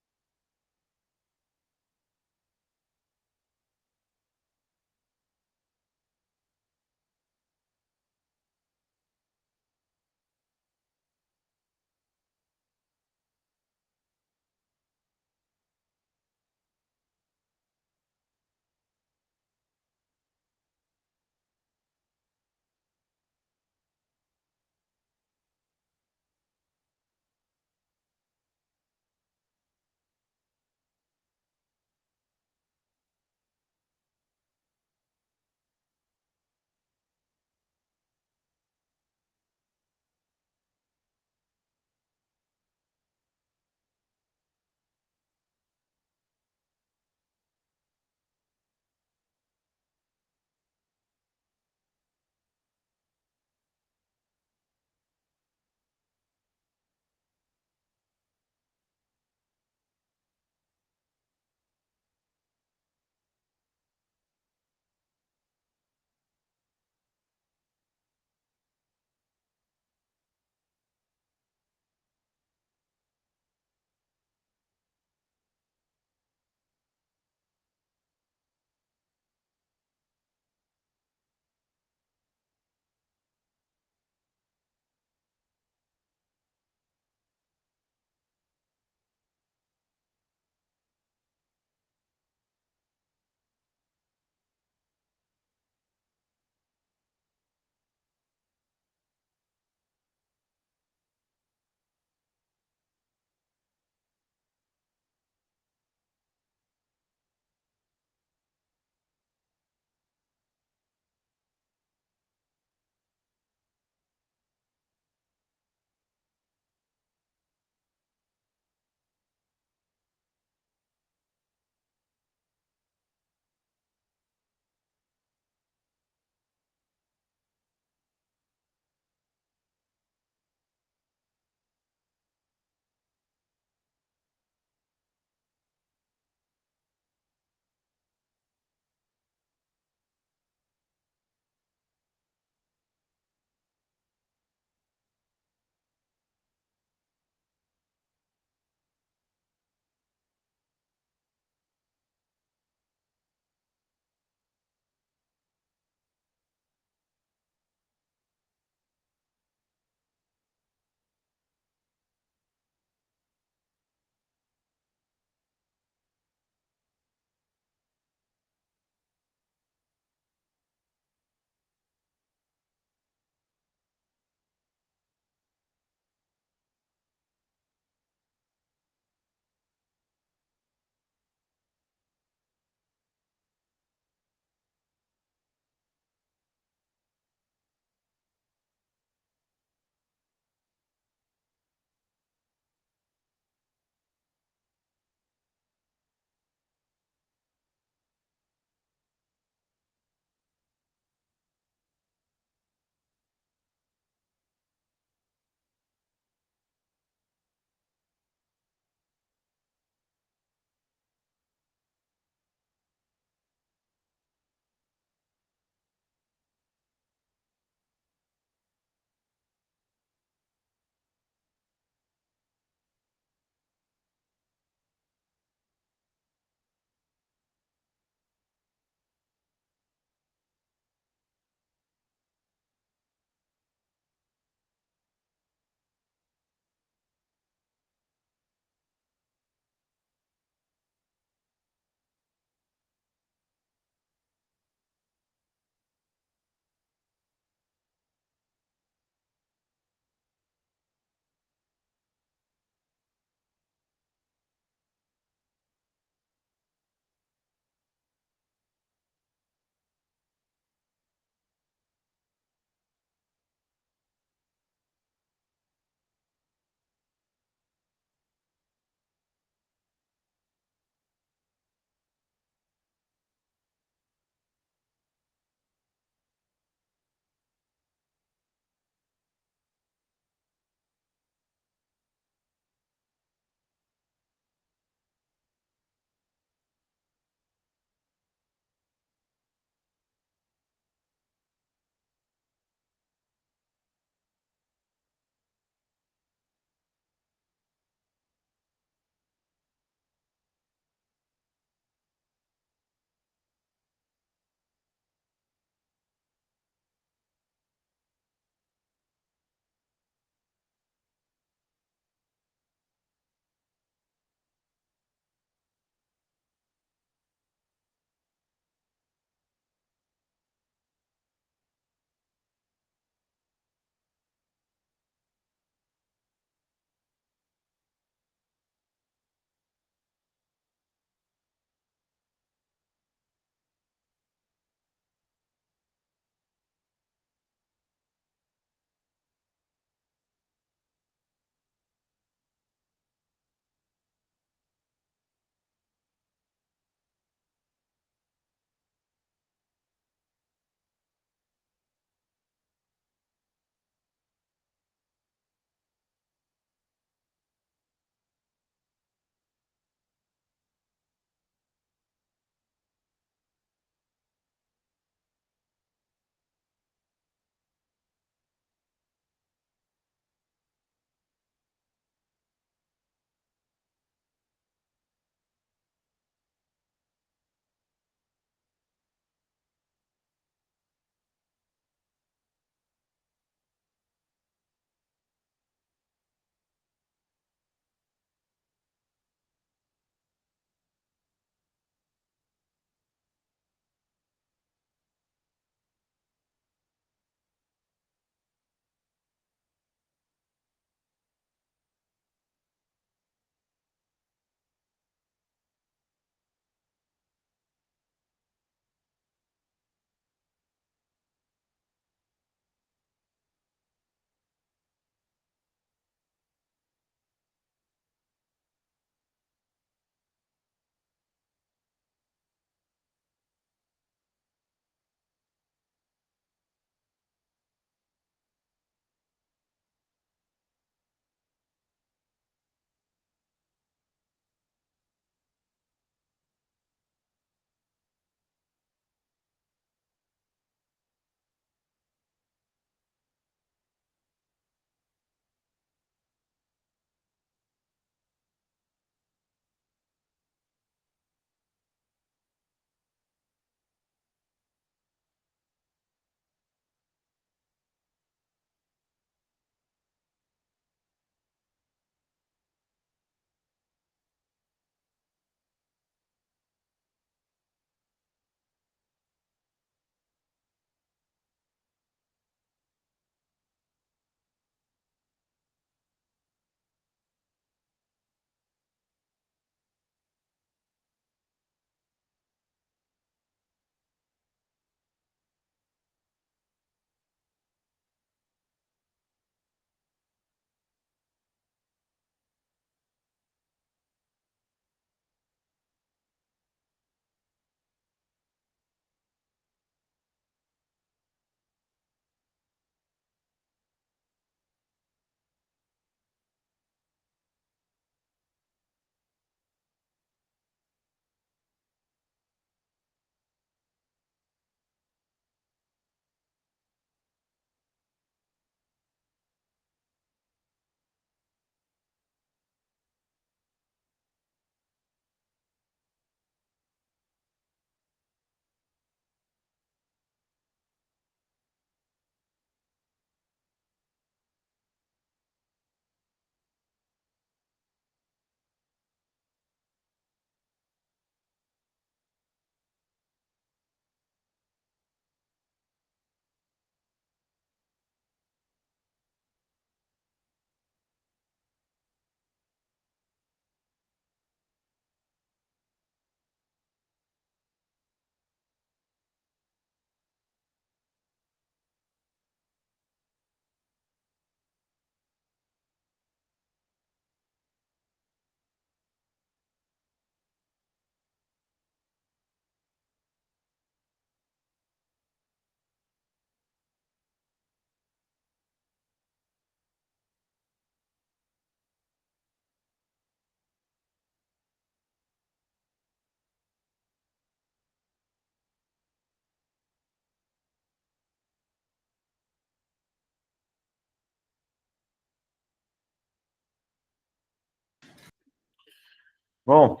Speaker 2: Bom,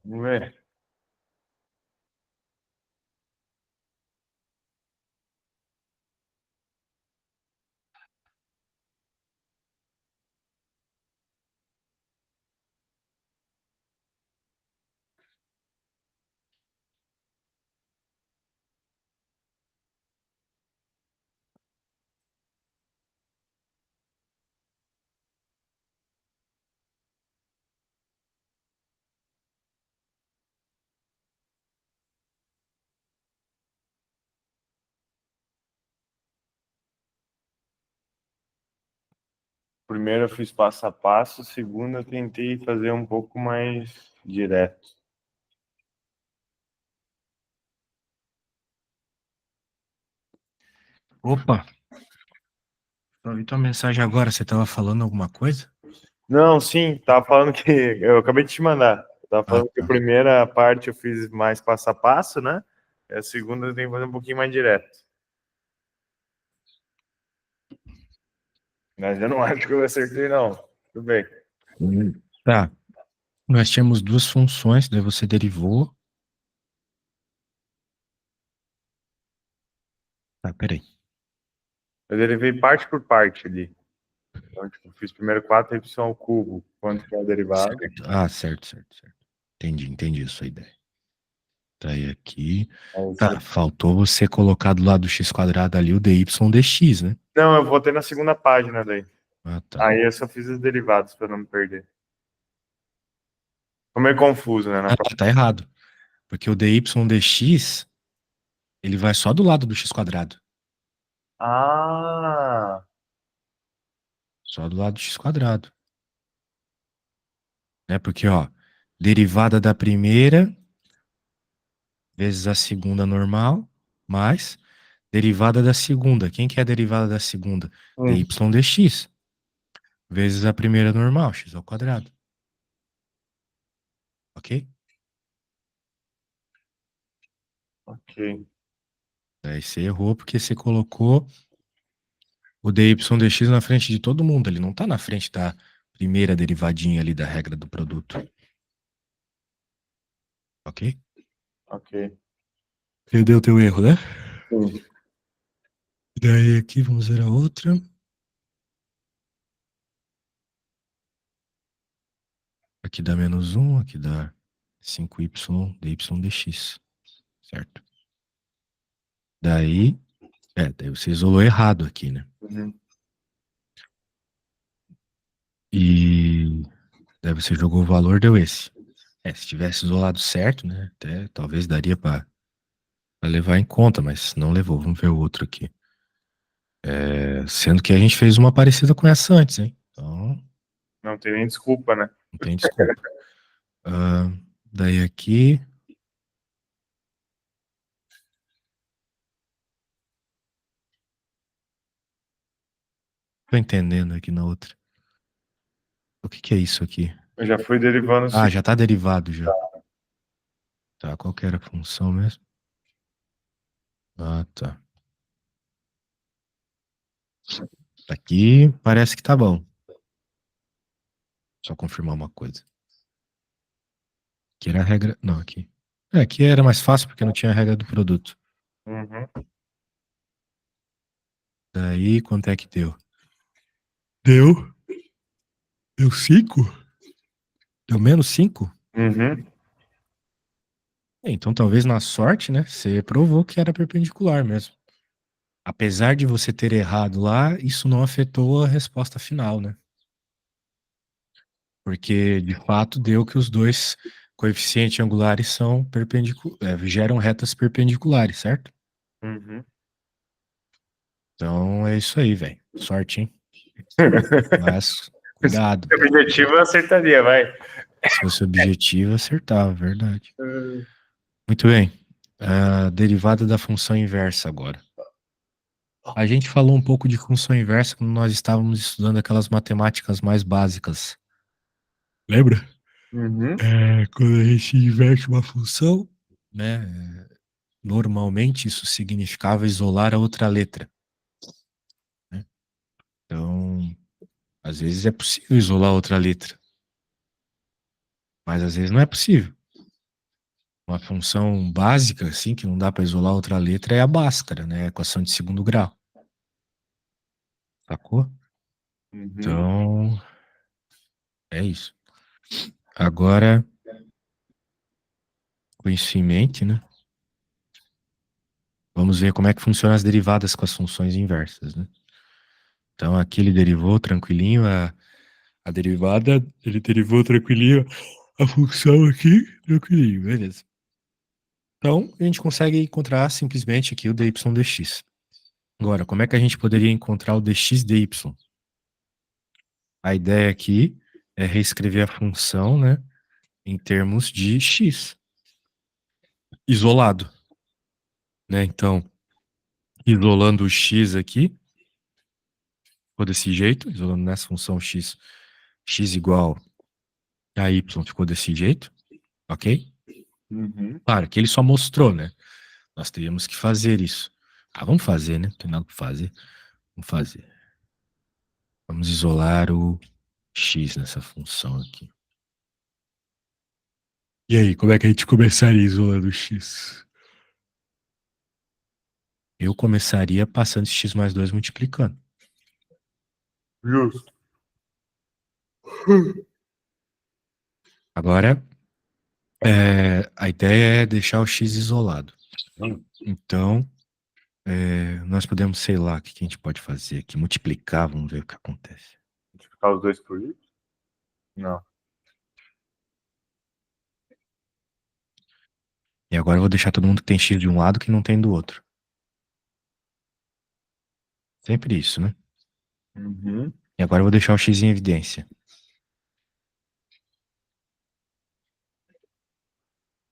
Speaker 2: vamos ver. Primeiro eu fiz passo a passo, segundo eu tentei fazer um pouco mais direto.
Speaker 1: Opa, eu vi tua mensagem agora, você tava falando alguma coisa?
Speaker 2: Não, sim, tava falando que eu acabei de te mandar. Tava
Speaker 1: Ah,
Speaker 2: falando que a
Speaker 1: tá.
Speaker 2: primeira parte eu fiz mais passo a passo, né? E a segunda eu tenho que fazer um pouquinho mais direto. Mas eu não acho que eu acertei, não. Tudo bem.
Speaker 1: Tá, nós tínhamos duas funções, daí você derivou. Tá, peraí.
Speaker 2: Eu derivei parte por parte ali. Então, tipo, eu fiz primeiro 4y ao cubo, quanto que é a derivada.
Speaker 1: Certo. Ah, certo, certo, certo. Entendi a sua ideia. Tá aí aqui.
Speaker 2: Aí,
Speaker 1: Tá, faltou você colocar do lado do x quadrado ali o dy dx, né?
Speaker 2: não, eu voltei na segunda página daí.
Speaker 1: Ah, tá.
Speaker 2: Aí eu só fiz as derivadas para não me perder. Ficou meio confuso, né?
Speaker 1: Ah, tá errado. Porque o dy dx, ele vai só do lado do x quadrado.
Speaker 2: Ah,
Speaker 1: Só do lado do x quadrado. Né? Porque, ó, derivada da primeira vezes a segunda normal, mais derivada da segunda. Quem que é a derivada da segunda? Dy
Speaker 2: hum,
Speaker 1: dx, vezes a primeira normal, x ao quadrado. Ok?
Speaker 2: ok.
Speaker 1: Aí você errou porque você colocou o dy dx na frente de todo mundo. Ele não tá na frente da primeira derivadinha ali da regra do produto. Ok?
Speaker 2: Ok.
Speaker 1: Entendeu o teu erro, né?
Speaker 2: Sim.
Speaker 1: Daí aqui vamos ver a outra. Aqui dá menos um, aqui dá 5y dy dx. Certo? Daí você isolou errado aqui, né?
Speaker 2: Uhum.
Speaker 1: E daí você jogou o valor, deu esse. Se tivesse isolado certo, né? Até talvez daria pra levar em conta, mas não levou. Vamos ver o outro aqui. Sendo que a gente fez uma parecida com essa antes, hein? Então,
Speaker 2: Não tem nem desculpa, né?
Speaker 1: não tem desculpa. Ah, daí aqui. Tô entendendo aqui na outra. O que que é isso aqui?
Speaker 2: Eu já fui derivando o
Speaker 1: Ah,
Speaker 2: segundo.
Speaker 1: já tá derivado já. Tá, qual que era a função mesmo? Ah, tá. Aqui parece que tá bom. Só confirmar uma coisa. Aqui era a regra. Não, aqui. Aqui era mais fácil porque não tinha a regra do produto.
Speaker 2: Uhum.
Speaker 1: Daí, quanto é que deu? Deu. Deu 5. Deu menos 5.
Speaker 2: Uhum.
Speaker 1: Então, talvez na sorte, né? Você provou que era perpendicular mesmo. Apesar de você ter errado lá, isso não afetou a resposta final, né? Porque, de fato, deu que os dois coeficientes angulares são geram retas perpendiculares, certo?
Speaker 2: Uhum.
Speaker 1: Então, é isso aí, velho. Sorte, hein? Mas, cuidado,
Speaker 2: O
Speaker 1: velho.
Speaker 2: objetivo eu acertaria, vai.
Speaker 1: Se fosse objetivo, acertava, verdade. Muito bem. A derivada da função inversa agora. A gente falou um pouco de função inversa quando nós estávamos estudando aquelas matemáticas mais básicas. Lembra?
Speaker 2: Uhum.
Speaker 1: Quando a gente inverte uma função, né? Normalmente isso significava isolar a outra letra, né? Então, às vezes é possível isolar outra letra. Mas às vezes não é possível. Uma função básica, assim, que não dá para isolar outra letra é a Bhaskara, né? A equação de segundo grau. Sacou?
Speaker 2: Uhum.
Speaker 1: Então, é isso. Agora, com isso em mente, né? Vamos ver como é que funcionam as derivadas com as funções inversas, né? Então, aqui ele derivou tranquilinho a derivada, ele derivou tranquilinho a função aqui, tranquilinho, beleza. Então, a gente consegue encontrar simplesmente aqui o dy dx. Agora, como é que a gente poderia encontrar o dx dy? A ideia aqui é reescrever a função, né, em termos de x, isolado, né? Então, isolando o x aqui, ficou desse jeito, isolando nessa função x, x igual a y ficou desse jeito, ok?
Speaker 2: Uhum.
Speaker 1: Claro que ele só mostrou, né? Nós teríamos que fazer isso. Ah, vamos fazer, né? Não tem nada para fazer. Vamos fazer. Vamos isolar o x nessa função aqui. E aí, como é que a gente começaria isolando o x? Eu começaria passando esse x mais 2 multiplicando.
Speaker 2: Justo.
Speaker 1: Agora, a ideia é deixar o x isolado. Então, nós podemos, sei lá, o que a gente pode fazer aqui? Multiplicar, vamos ver o que acontece.
Speaker 2: Multiplicar os dois por y? Não.
Speaker 1: E agora eu vou deixar todo mundo que tem x de um lado que não tem do outro. Sempre isso, né?
Speaker 2: Uhum.
Speaker 1: E agora eu vou deixar o x em evidência.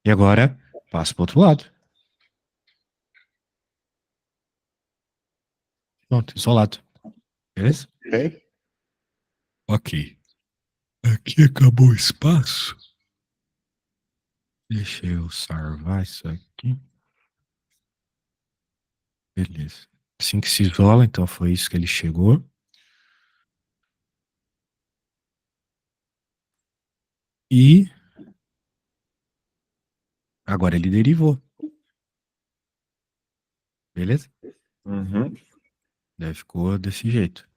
Speaker 1: E agora, passo para o outro lado. Pronto, isolado. Beleza?
Speaker 2: Ok.
Speaker 1: Ok. Aqui acabou o espaço. Deixa eu salvar isso aqui. Beleza. Assim que se isola, então foi isso que ele chegou. E agora ele derivou. Beleza?
Speaker 2: Uhum.
Speaker 1: Daí ficou desse jeito.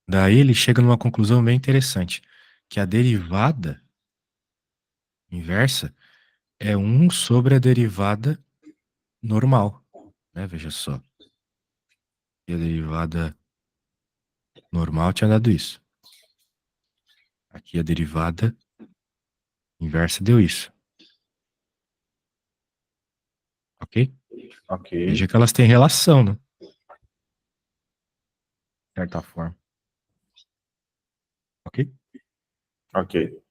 Speaker 1: Daí ele chega numa conclusão bem interessante, que a derivada inversa é 1 sobre a derivada normal, né? Veja só. E a derivada normal tinha dado isso. Aqui a derivada inversa deu isso. Ok?
Speaker 2: Ok.
Speaker 1: Veja que elas têm relação, né? De certa forma. Ok?
Speaker 2: Ok.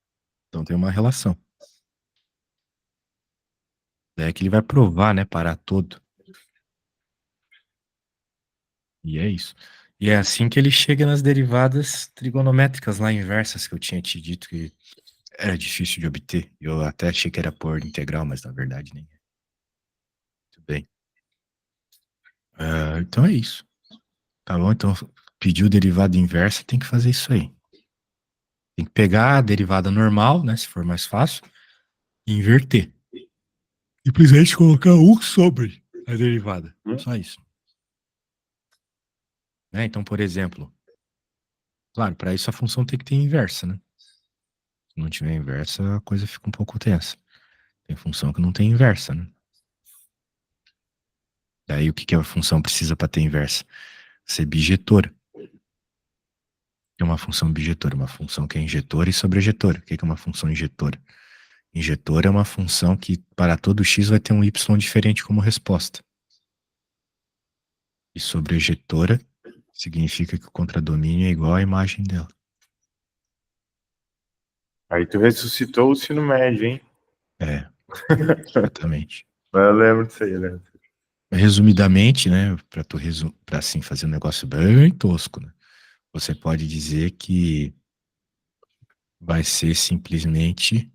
Speaker 1: Então tem uma relação. Daí é que ele vai provar, né? Parar todo. E é isso. E é assim que ele chega nas derivadas trigonométricas lá inversas que eu tinha te dito que era difícil de obter. Eu até achei que era por integral, mas na verdade nem é. Muito bem. Então é isso. Tá bom? Então, pediu derivada inversa, tem que fazer isso aí. Tem que pegar a derivada normal, né? Se for mais fácil, e inverter. Simplesmente colocar 1 sobre a derivada. Só isso. Né? Então, por exemplo, claro, para isso a função tem que ter inversa, né? Se não tiver inversa, a coisa fica um pouco tensa. Tem função que não tem inversa, né? Daí o que que a função precisa para ter inversa? Ser bijetora. É uma função bijetora, uma função que é injetora e sobrejetora. O que que é uma função injetora? Injetora é uma função que para todo x vai ter um y diferente como resposta. E sobrejetora significa que o contradomínio é igual à imagem dela.
Speaker 2: Aí tu ressuscitou o ensino médio, hein?
Speaker 1: É, exatamente.
Speaker 2: Mas eu lembro disso aí, né?
Speaker 1: Resumidamente, né, para assim fazer um negócio bem tosco, né, você pode dizer que vai ser simplesmente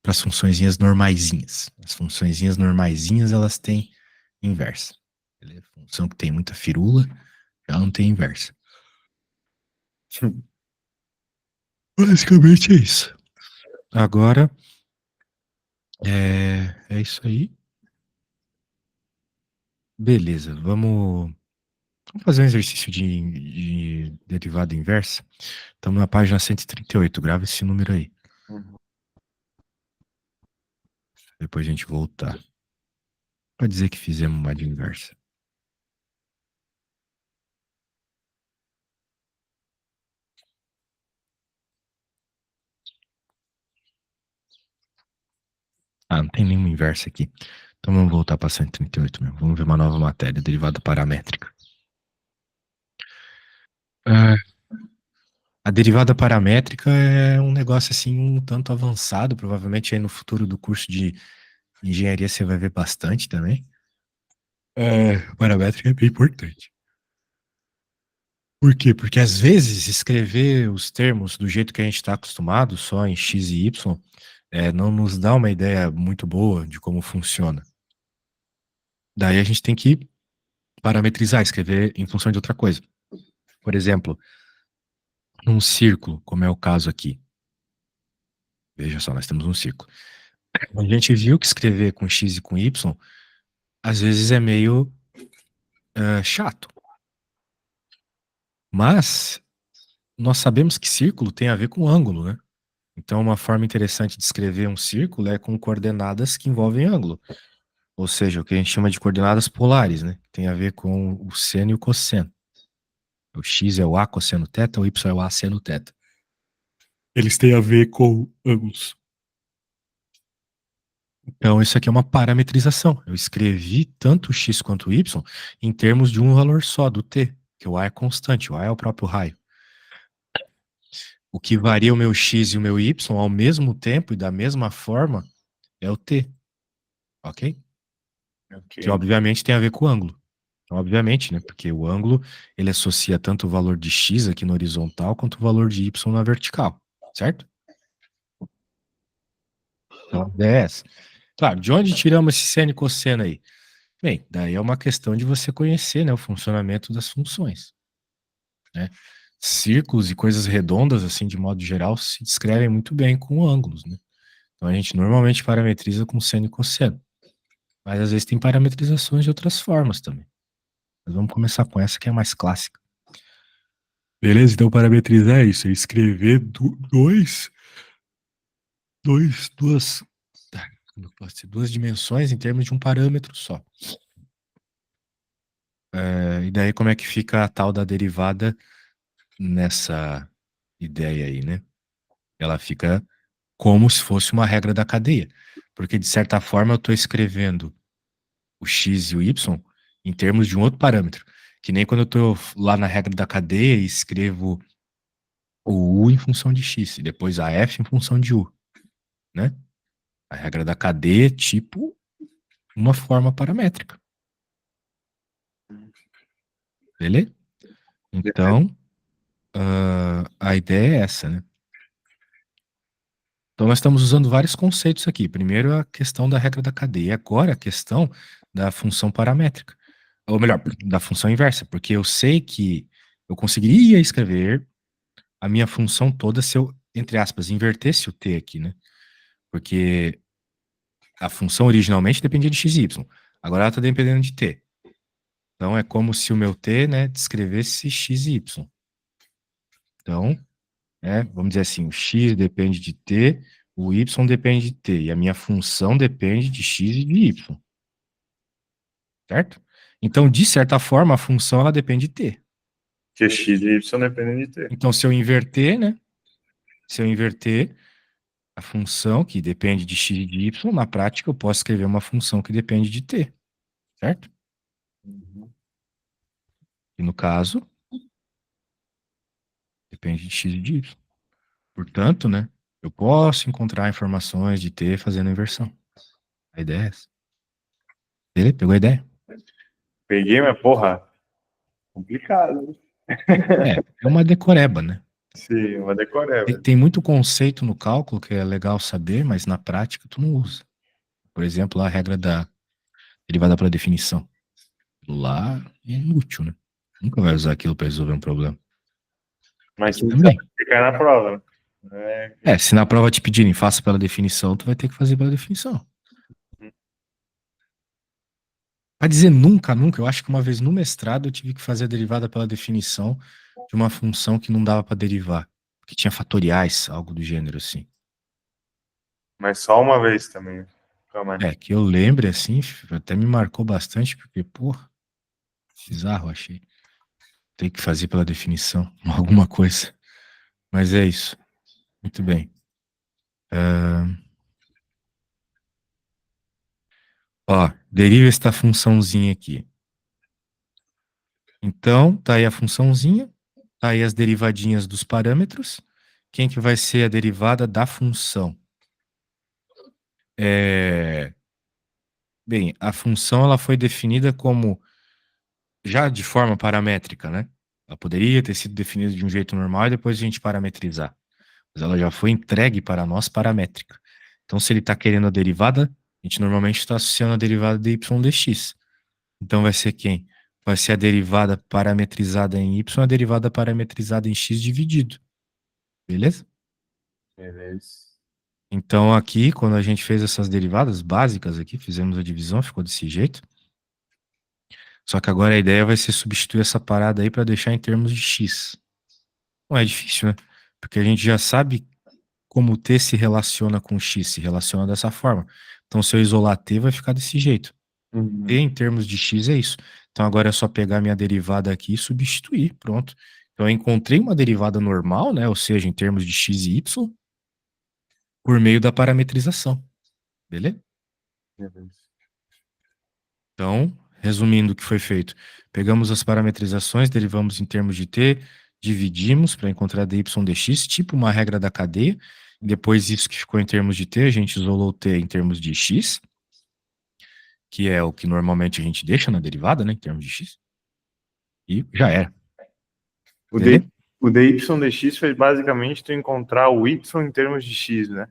Speaker 1: para as funçõezinhas normaizinhas. As funçõezinhas normaizinhas, elas têm inversa. Beleza? Função que tem muita firula, ela não tem inversa. Basicamente é isso. Agora, é isso aí. Beleza, vamos fazer um exercício de derivada inversa. Estamos na página 138, grava esse número aí.
Speaker 2: Uhum.
Speaker 1: Depois a gente voltar. Para dizer que fizemos uma de inversa. Ah, não tem nenhuma inversa aqui. Então vamos voltar para 138 mesmo. Vamos ver uma nova matéria, derivada paramétrica. A derivada paramétrica é um negócio assim um tanto avançado, provavelmente aí no futuro do curso de engenharia você vai ver bastante também. Paramétrica é bem importante. Por quê? Porque às vezes escrever os termos do jeito que a gente está acostumado, só em x e y, não nos dá uma ideia muito boa de como funciona. Daí a gente tem que parametrizar, escrever em função de outra coisa. Por exemplo, num círculo, como é o caso aqui. Veja só, nós temos um círculo. A gente viu que escrever com x e com y, às vezes é meio chato. Mas nós sabemos que círculo tem a ver com ângulo, né? Então, uma forma interessante de escrever um círculo é com coordenadas que envolvem ângulo. Ou seja, o que a gente chama de coordenadas polares, né? Tem a ver com o seno e o cosseno. O x é o a cosseno θ, o y é o a seno θ. Eles têm a ver com ângulos. Então, isso aqui é uma parametrização. Eu escrevi tanto o x quanto o y em termos de um valor só, do t, que o a é constante, o a é o próprio raio. O que varia o meu x e o meu y ao mesmo tempo e da mesma forma é o t, ok? Que obviamente tem a ver com o ângulo. Obviamente, né? Porque o ângulo ele associa tanto o valor de x aqui na horizontal quanto o valor de y na vertical, certo? Então, é essa. Claro, de onde tiramos esse seno e cosseno aí? Bem, daí é uma questão de você conhecer, né, o funcionamento das funções, né? Círculos e coisas redondas, assim, de modo geral, se descrevem muito bem com ângulos, né? Então a gente normalmente parametriza com seno e cosseno. Mas às vezes tem parametrizações de outras formas também. Mas vamos começar com essa que é a mais clássica. Beleza? Então parametrizar é isso, é escrever duas, como pode ser, duas dimensões em termos de um parâmetro só. E daí como é que fica a tal da derivada nessa ideia aí, né? Ela fica como se fosse uma regra da cadeia. Porque, de certa forma, eu estou escrevendo o x e o y em termos de um outro parâmetro. Que nem quando eu estou lá na regra da cadeia e escrevo o u em função de x, e depois a f em função de u, né? A regra da cadeia é tipo uma forma paramétrica. Beleza? Então, a ideia é essa, né? Então, nós estamos usando vários conceitos aqui. Primeiro, a questão da regra da cadeia. Agora, a questão da função paramétrica. Ou melhor, da função inversa. Porque eu sei que eu conseguiria escrever a minha função toda se eu, entre aspas, invertesse o t aqui, né? Porque a função originalmente dependia de x e y. Agora ela está dependendo de t. Então, é como se o meu t, né, descrevesse x e y. Então, vamos dizer assim, o x depende de t, o y depende de t, e a minha função depende de x e de y. Certo? Então, de certa forma, a função ela depende de t.
Speaker 2: Que x e y dependem de t.
Speaker 1: Então, se eu inverter, né? Se eu inverter a função que depende de x e de y, na prática eu posso escrever uma função que depende de t. Certo? E no caso, depende de x e de y. Portanto, né? Eu posso encontrar informações de t fazendo inversão. A ideia é essa. Beleza? Pegou a ideia?
Speaker 2: Peguei, mas porra, complicado.
Speaker 1: É uma decoreba, né?
Speaker 2: Sim, uma decoreba.
Speaker 1: Tem muito conceito no cálculo que é legal saber, mas na prática tu não usa. Por exemplo, a regra da derivada pela definição. Lá é inútil, né? Nunca vai usar aquilo para resolver um problema.
Speaker 2: Mas
Speaker 1: Aqui
Speaker 2: você
Speaker 1: também.
Speaker 2: cai na prova, né?
Speaker 1: Se na prova te pedirem faça pela definição, tu vai ter que fazer pela definição. Pra dizer nunca, nunca, eu acho que uma vez no mestrado eu tive que fazer a derivada pela definição de uma função que não dava pra derivar. Que tinha fatoriais, algo do gênero assim.
Speaker 2: Mas só uma vez também. Calma aí.
Speaker 1: Que eu lembre assim, até me marcou bastante, porque, pô, bizarro, achei. Tem que fazer pela definição, alguma coisa. Mas é isso. Muito bem. Ó, deriva esta funçãozinha aqui. Então, tá aí a funçãozinha, tá aí as derivadinhas dos parâmetros. Quem que vai ser a derivada da função? Bem, a função ela foi definida como já de forma paramétrica, né? Ela poderia ter sido definida de um jeito normal e depois a gente parametrizar. Mas ela já foi entregue para nós paramétrica. Então, se ele está querendo a derivada, a gente normalmente está associando a derivada de y dx. Então, vai ser quem? Vai ser a derivada parametrizada em y, a derivada parametrizada em x dividido. Beleza?
Speaker 2: Beleza.
Speaker 1: Então, aqui, quando a gente fez essas derivadas básicas aqui, fizemos a divisão, ficou desse jeito. Só que agora a ideia vai ser substituir essa parada aí para deixar em termos de x. Não é difícil, né? Porque a gente já sabe como t se relaciona com x, se relaciona dessa forma. Então, se eu isolar t, vai ficar desse jeito. T em termos de x é isso. Então, agora é só pegar minha derivada aqui e substituir. Pronto. Então, eu encontrei uma derivada normal, né? Ou seja, em termos de x e y, por meio da parametrização. Beleza?
Speaker 2: Beleza.
Speaker 1: Então, resumindo o que foi feito, pegamos as parametrizações, derivamos em termos de t, dividimos para encontrar dy dx, tipo uma regra da cadeia. Depois isso que ficou em termos de t, a gente isolou o t em termos de x, que é o que normalmente a gente deixa na derivada, né, em termos de x. E já era.
Speaker 2: O,
Speaker 1: Beleza?
Speaker 2: o dy dx foi basicamente tu encontrar o y em termos de x, né?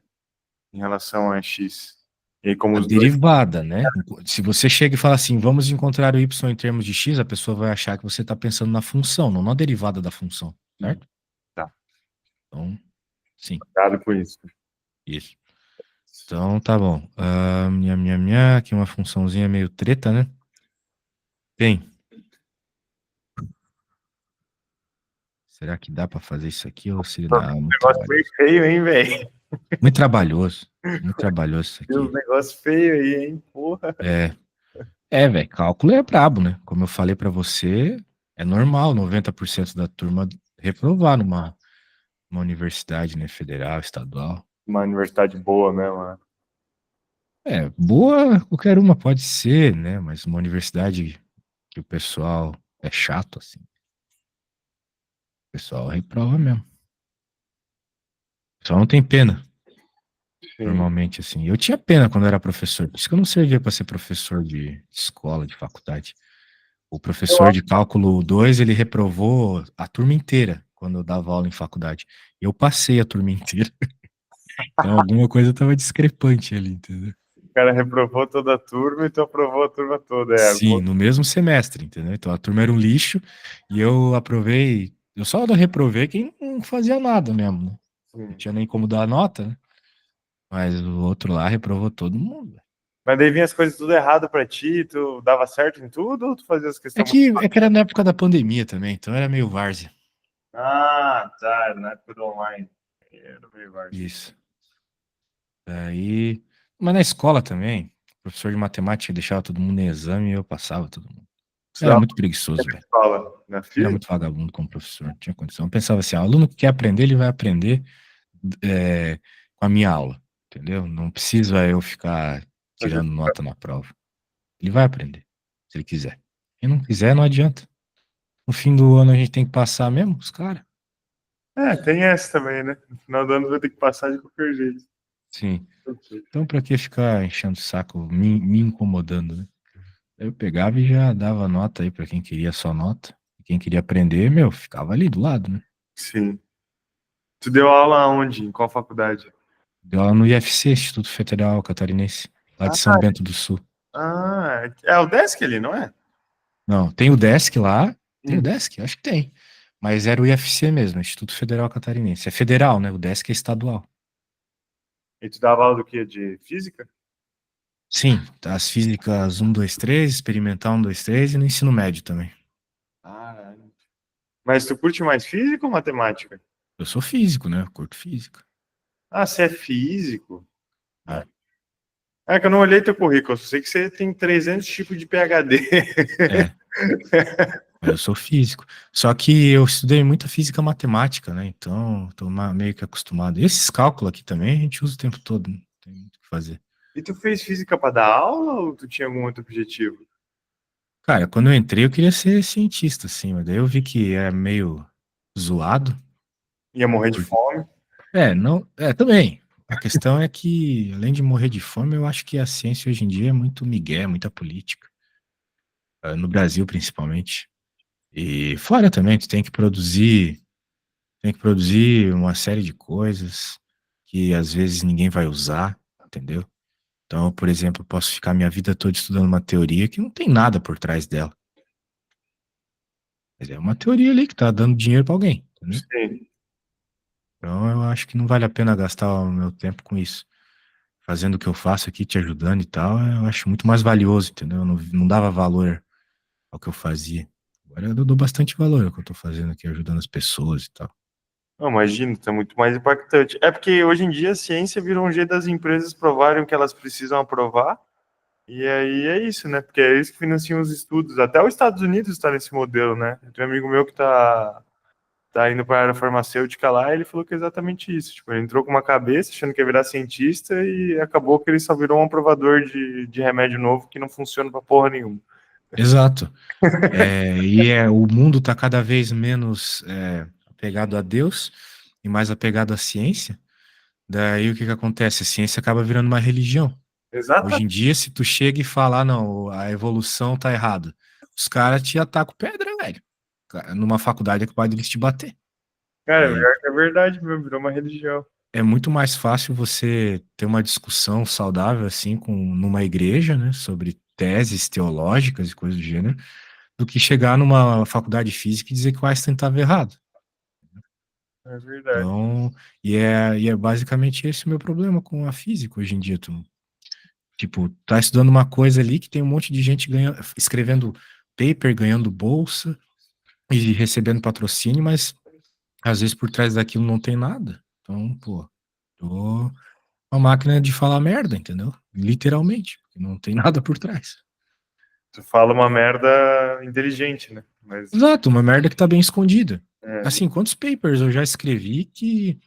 Speaker 2: Em relação a x. E aí, como
Speaker 1: A
Speaker 2: os dois.
Speaker 1: derivada, né? Se você chega e fala assim, vamos encontrar o y em termos de x, a pessoa vai achar que você está pensando na função, não na derivada da função, certo?
Speaker 2: Tá.
Speaker 1: Então, sim,
Speaker 2: Cuidado com isso.
Speaker 1: isso. Então, tá bom. Aqui uma funçãozinha meio treta, né? Bem, será que dá pra fazer isso aqui ou seria não, muito
Speaker 2: Negócio meio
Speaker 1: trabalhoso?
Speaker 2: feio, hein, velho?
Speaker 1: Muito trabalhoso. Muito trabalhoso isso
Speaker 2: Tem uns
Speaker 1: aqui.
Speaker 2: negócios feios aí, hein? Porra.
Speaker 1: Velho, cálculo é brabo, né? Como eu falei pra você, é normal 90% da turma reprovar numa universidade, né, federal, estadual.
Speaker 2: Uma universidade boa mesmo, né?
Speaker 1: Boa, qualquer uma pode ser, né? Mas uma universidade que o pessoal é chato, assim, o pessoal reprova mesmo. Só não tem pena.
Speaker 2: Sim.
Speaker 1: Normalmente, assim. Eu tinha pena quando eu era professor, por isso que eu não servia para ser professor de escola, de faculdade. O professor de cálculo 2 ele reprovou a turma inteira quando eu dava aula em faculdade. Eu passei a turma inteira. Então alguma coisa estava discrepante ali, entendeu?
Speaker 2: O cara reprovou toda a turma e tu aprovou a turma toda.
Speaker 1: Sim, no mesmo semestre, entendeu? Então a turma era um lixo e eu aprovei. Eu só reprovei quem não fazia nada mesmo, né? Não tinha nem como dar nota, né? Mas o outro lá reprovou todo mundo.
Speaker 2: Mas daí vinha as coisas tudo errado pra ti, tu dava certo em tudo ou tu fazia as
Speaker 1: É
Speaker 2: questões
Speaker 1: que,
Speaker 2: muito...
Speaker 1: é que era na época da pandemia também, então era meio várzea.
Speaker 2: Ah, tá, na época do online. Era meio várzea.
Speaker 1: Isso. Aí. Mas na escola também, o professor de matemática deixava todo mundo em exame e eu passava todo mundo.
Speaker 2: Tu
Speaker 1: Era
Speaker 2: dava
Speaker 1: muito preguiçoso, velho.
Speaker 2: escola na
Speaker 1: Era
Speaker 2: física?
Speaker 1: muito vagabundo como professor, não tinha condição. Eu pensava assim, o aluno que quer aprender, ele vai aprender com a minha aula, entendeu? Não precisa eu ficar tirando nota na prova. Ele vai aprender, se ele quiser. Quem não quiser, não adianta. No fim do ano a gente tem que passar mesmo, os caras.
Speaker 2: Tem essa também, né? No final do ano vai ter que passar de qualquer jeito.
Speaker 1: Sim. Então, pra que ficar enchendo o saco, me incomodando, né? Eu pegava e já dava nota aí pra quem queria só nota. Quem queria aprender, meu, ficava ali do lado, né?
Speaker 2: Sim. Tu deu aula onde? Em qual faculdade?
Speaker 1: Deu aula no IFC, Instituto Federal Catarinense, lá de São Bento do Sul.
Speaker 2: É o Desk ali, não é?
Speaker 1: Não, tem o Desk lá. Tem o Desk? Acho que tem. Mas era o IFC mesmo, Instituto Federal Catarinense. É federal, né? O DESC é estadual.
Speaker 2: E tu dava aula do quê? De física?
Speaker 1: Sim, as físicas um 2 3 experimental um 2 3 e no ensino médio também.
Speaker 2: Ah, mas tu curte mais física ou matemática?
Speaker 1: Eu sou físico, né? Eu curto física.
Speaker 2: Ah, você é físico?
Speaker 1: É,
Speaker 2: É que eu não olhei teu currículo, eu só sei que você tem 300 tipos de PhD.
Speaker 1: é, eu sou físico. Só que eu estudei muita física matemática, né? Então, tô meio que acostumado. E esses cálculos aqui também a gente usa o tempo todo, não tem muito o que fazer.
Speaker 2: E tu fez física para dar aula ou tu tinha algum outro objetivo?
Speaker 1: Cara, quando eu entrei eu queria ser cientista, assim, mas daí eu vi que é meio zoado.
Speaker 2: Ia morrer de fome?
Speaker 1: Não, também. A questão é que, além de morrer de fome, eu acho que a ciência hoje em dia é muito migué, muita política. No Brasil, principalmente. E fora também, tu tem que produzir uma série de coisas que às vezes ninguém vai usar, entendeu? Então, por exemplo, eu posso ficar minha vida toda estudando uma teoria que não tem nada por trás dela. Mas é uma teoria ali que tá dando dinheiro pra alguém, entendeu?
Speaker 2: Sim.
Speaker 1: Então, eu acho que não vale a pena gastar o meu tempo com isso. Fazendo o que eu faço aqui, te ajudando e tal, eu acho muito mais valioso, entendeu? Eu não dava valor ao que eu fazia. Agora eu dou bastante valor ao que eu tô fazendo aqui, ajudando as pessoas e tal.
Speaker 2: Não, imagino, isso é muito mais impactante. É porque hoje em dia a ciência virou um jeito das empresas provarem o que elas precisam aprovar. E aí é isso, né? Porque é eles que financiam os estudos. Até os Estados Unidos está nesse modelo, né? Tem um amigo meu que tá indo para a área farmacêutica lá, e ele falou que é exatamente isso. Tipo, ele entrou com uma cabeça achando que ia virar cientista e acabou que ele só virou um aprovador de remédio novo que não funciona pra porra nenhuma.
Speaker 1: Exato. O mundo está cada vez menos apegado a Deus e mais apegado à ciência. Daí o que que acontece? A ciência acaba virando uma religião. Hoje em
Speaker 2: Exatamente.
Speaker 1: dia, se tu chega e falar, não, a evolução tá errada, os caras te atacam pedra, velho. Numa faculdade é capaz deles te bater.
Speaker 2: Cara,
Speaker 1: E
Speaker 2: pior que é verdade mesmo, virou uma religião.
Speaker 1: é muito mais fácil você ter uma discussão saudável, assim, numa igreja, né, sobre teses teológicas e coisas do gênero, do que chegar numa faculdade de física e dizer que o Einstein estava errado.
Speaker 2: É verdade.
Speaker 1: Então, e é basicamente esse o meu problema com a física hoje em dia. Tipo, tá estudando uma coisa ali que tem um monte de gente escrevendo paper, ganhando bolsa e recebendo patrocínio, mas às vezes por trás daquilo não tem nada. Então, pô, tô uma máquina de falar merda, entendeu? Literalmente, porque não tem nada por trás.
Speaker 2: Tu fala uma merda inteligente, né? Mas
Speaker 1: Exato, uma merda que tá bem escondida.
Speaker 2: é,
Speaker 1: Assim, quantos papers eu já escrevi que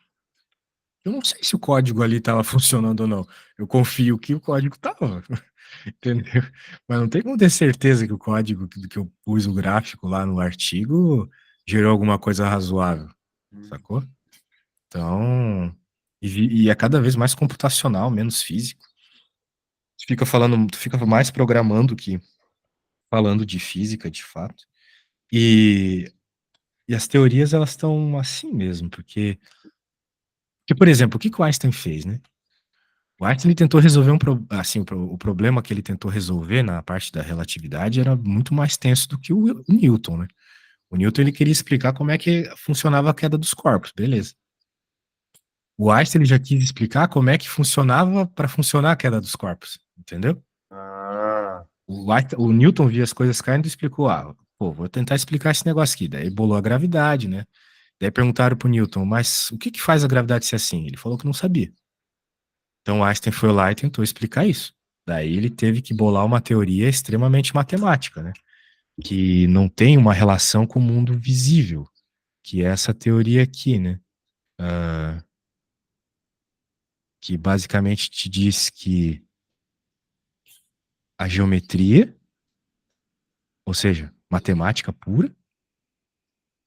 Speaker 1: eu não sei se o código ali tava funcionando ou não. Eu confio que o código tava, entendeu? Mas não tem como ter certeza que o código que eu pus o gráfico lá no artigo gerou alguma coisa razoável, sacou? Então, e é cada vez mais computacional, menos físico. Tu fica mais programando que falando de física, de fato. E, e as teorias, elas estão assim mesmo, porque, por exemplo, o que que o Einstein fez, né? O Einstein ele tentou resolver assim, o problema que ele tentou resolver na parte da relatividade era muito mais tenso do que o Newton, né? O Newton ele queria explicar como é que funcionava a queda dos corpos, beleza. O Einstein ele já quis explicar como é que funcionava para funcionar a queda dos corpos, entendeu?
Speaker 2: ah,
Speaker 1: O Newton via as coisas caindo e explicou, pô, vou tentar explicar esse negócio aqui. Daí bolou a gravidade, né? Daí perguntaram pro Newton, mas o que que faz a gravidade ser assim? Ele falou que não sabia. Então Einstein foi lá e tentou explicar isso. Daí ele teve que bolar uma teoria extremamente matemática, né? Que não tem uma relação com o mundo visível, que é essa teoria aqui, né? Ah, que basicamente te diz que a geometria, ou seja, matemática pura,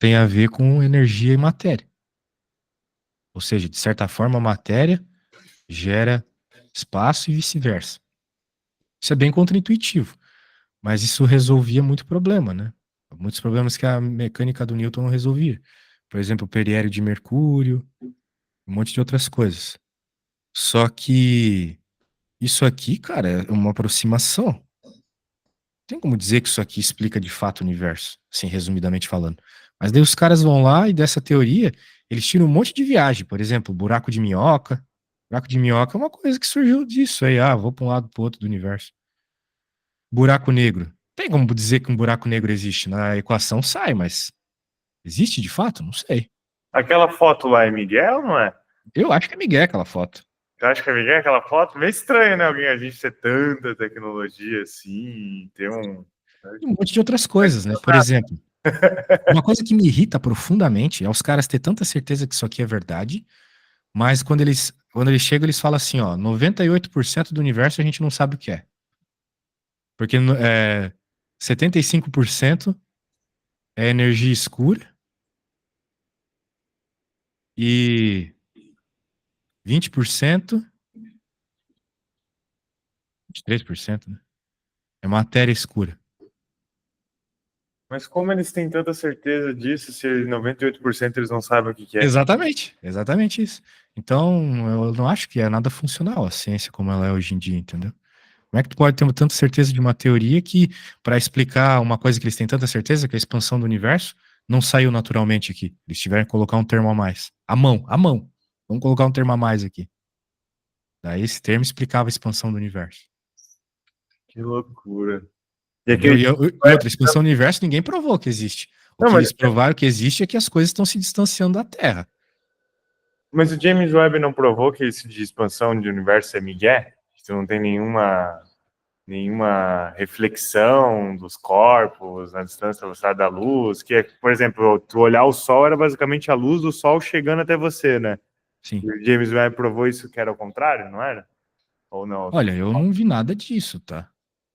Speaker 1: tem a ver com energia e matéria. Ou seja, de certa forma, a matéria gera espaço e vice-versa. Isso é bem contraintuitivo, mas isso resolvia muito problema, né? Muitos problemas que a mecânica do Newton não resolvia. Por exemplo, o periélio de Mercúrio, um monte de outras coisas. Só que isso aqui, cara, é uma aproximação. tem como dizer que isso aqui explica de fato o universo, assim, resumidamente falando. Mas daí os caras vão lá e dessa teoria, eles tiram um monte de viagem, por exemplo, buraco de minhoca. Buraco de minhoca é uma coisa que surgiu disso aí, vou para um lado para o outro do universo. Buraco negro. Tem como dizer que um buraco negro existe? Na equação sai, mas existe de fato? Não sei.
Speaker 2: Aquela foto lá é Miguel, não é?
Speaker 1: Eu acho que é Miguel aquela foto.
Speaker 2: Eu acho que é Miguel aquela foto? Meio estranho, né? Alguém, a gente ter tanta tecnologia assim, ter um.
Speaker 1: E um monte de outras coisas, né? Por exemplo, uma coisa que me irrita profundamente é os caras ter tanta certeza que isso aqui é verdade, mas quando eles chegam, eles falam assim, ó, 98% do universo a gente não sabe o que é. Porque 75% é energia escura e 20%, 23%, né? É matéria escura.
Speaker 2: Mas como eles têm tanta certeza disso, se 98% eles não sabem o que que é?
Speaker 1: Exatamente isso. Então, eu não acho que é nada funcional a ciência como ela é hoje em dia, entendeu? Como é que tu pode ter tanta certeza de uma teoria que, para explicar uma coisa que eles têm tanta certeza, que é a expansão do universo, não saiu naturalmente aqui? Eles tiveram que colocar um termo a mais. A mão, a mão. Vamos colocar um termo a mais aqui. Daí esse termo explicava a expansão do universo.
Speaker 2: Que loucura. E
Speaker 1: Entendeu?
Speaker 2: aquele.
Speaker 1: E outra, expansão do universo ninguém provou que existe. O
Speaker 2: Não,
Speaker 1: que eles provaram que existe é que as coisas estão se distanciando da Terra.
Speaker 2: mas o James Webb não provou que isso de expansão de universo é migué? Que não tem nenhuma reflexão dos corpos na distância da velocidade da luz, que é, por exemplo, tu olhar o Sol era basicamente a luz do Sol chegando até você, né?
Speaker 1: Sim.
Speaker 2: E o James Webb provou isso que era o contrário, não era? Ou não?
Speaker 1: Olha, eu não vi nada disso, tá?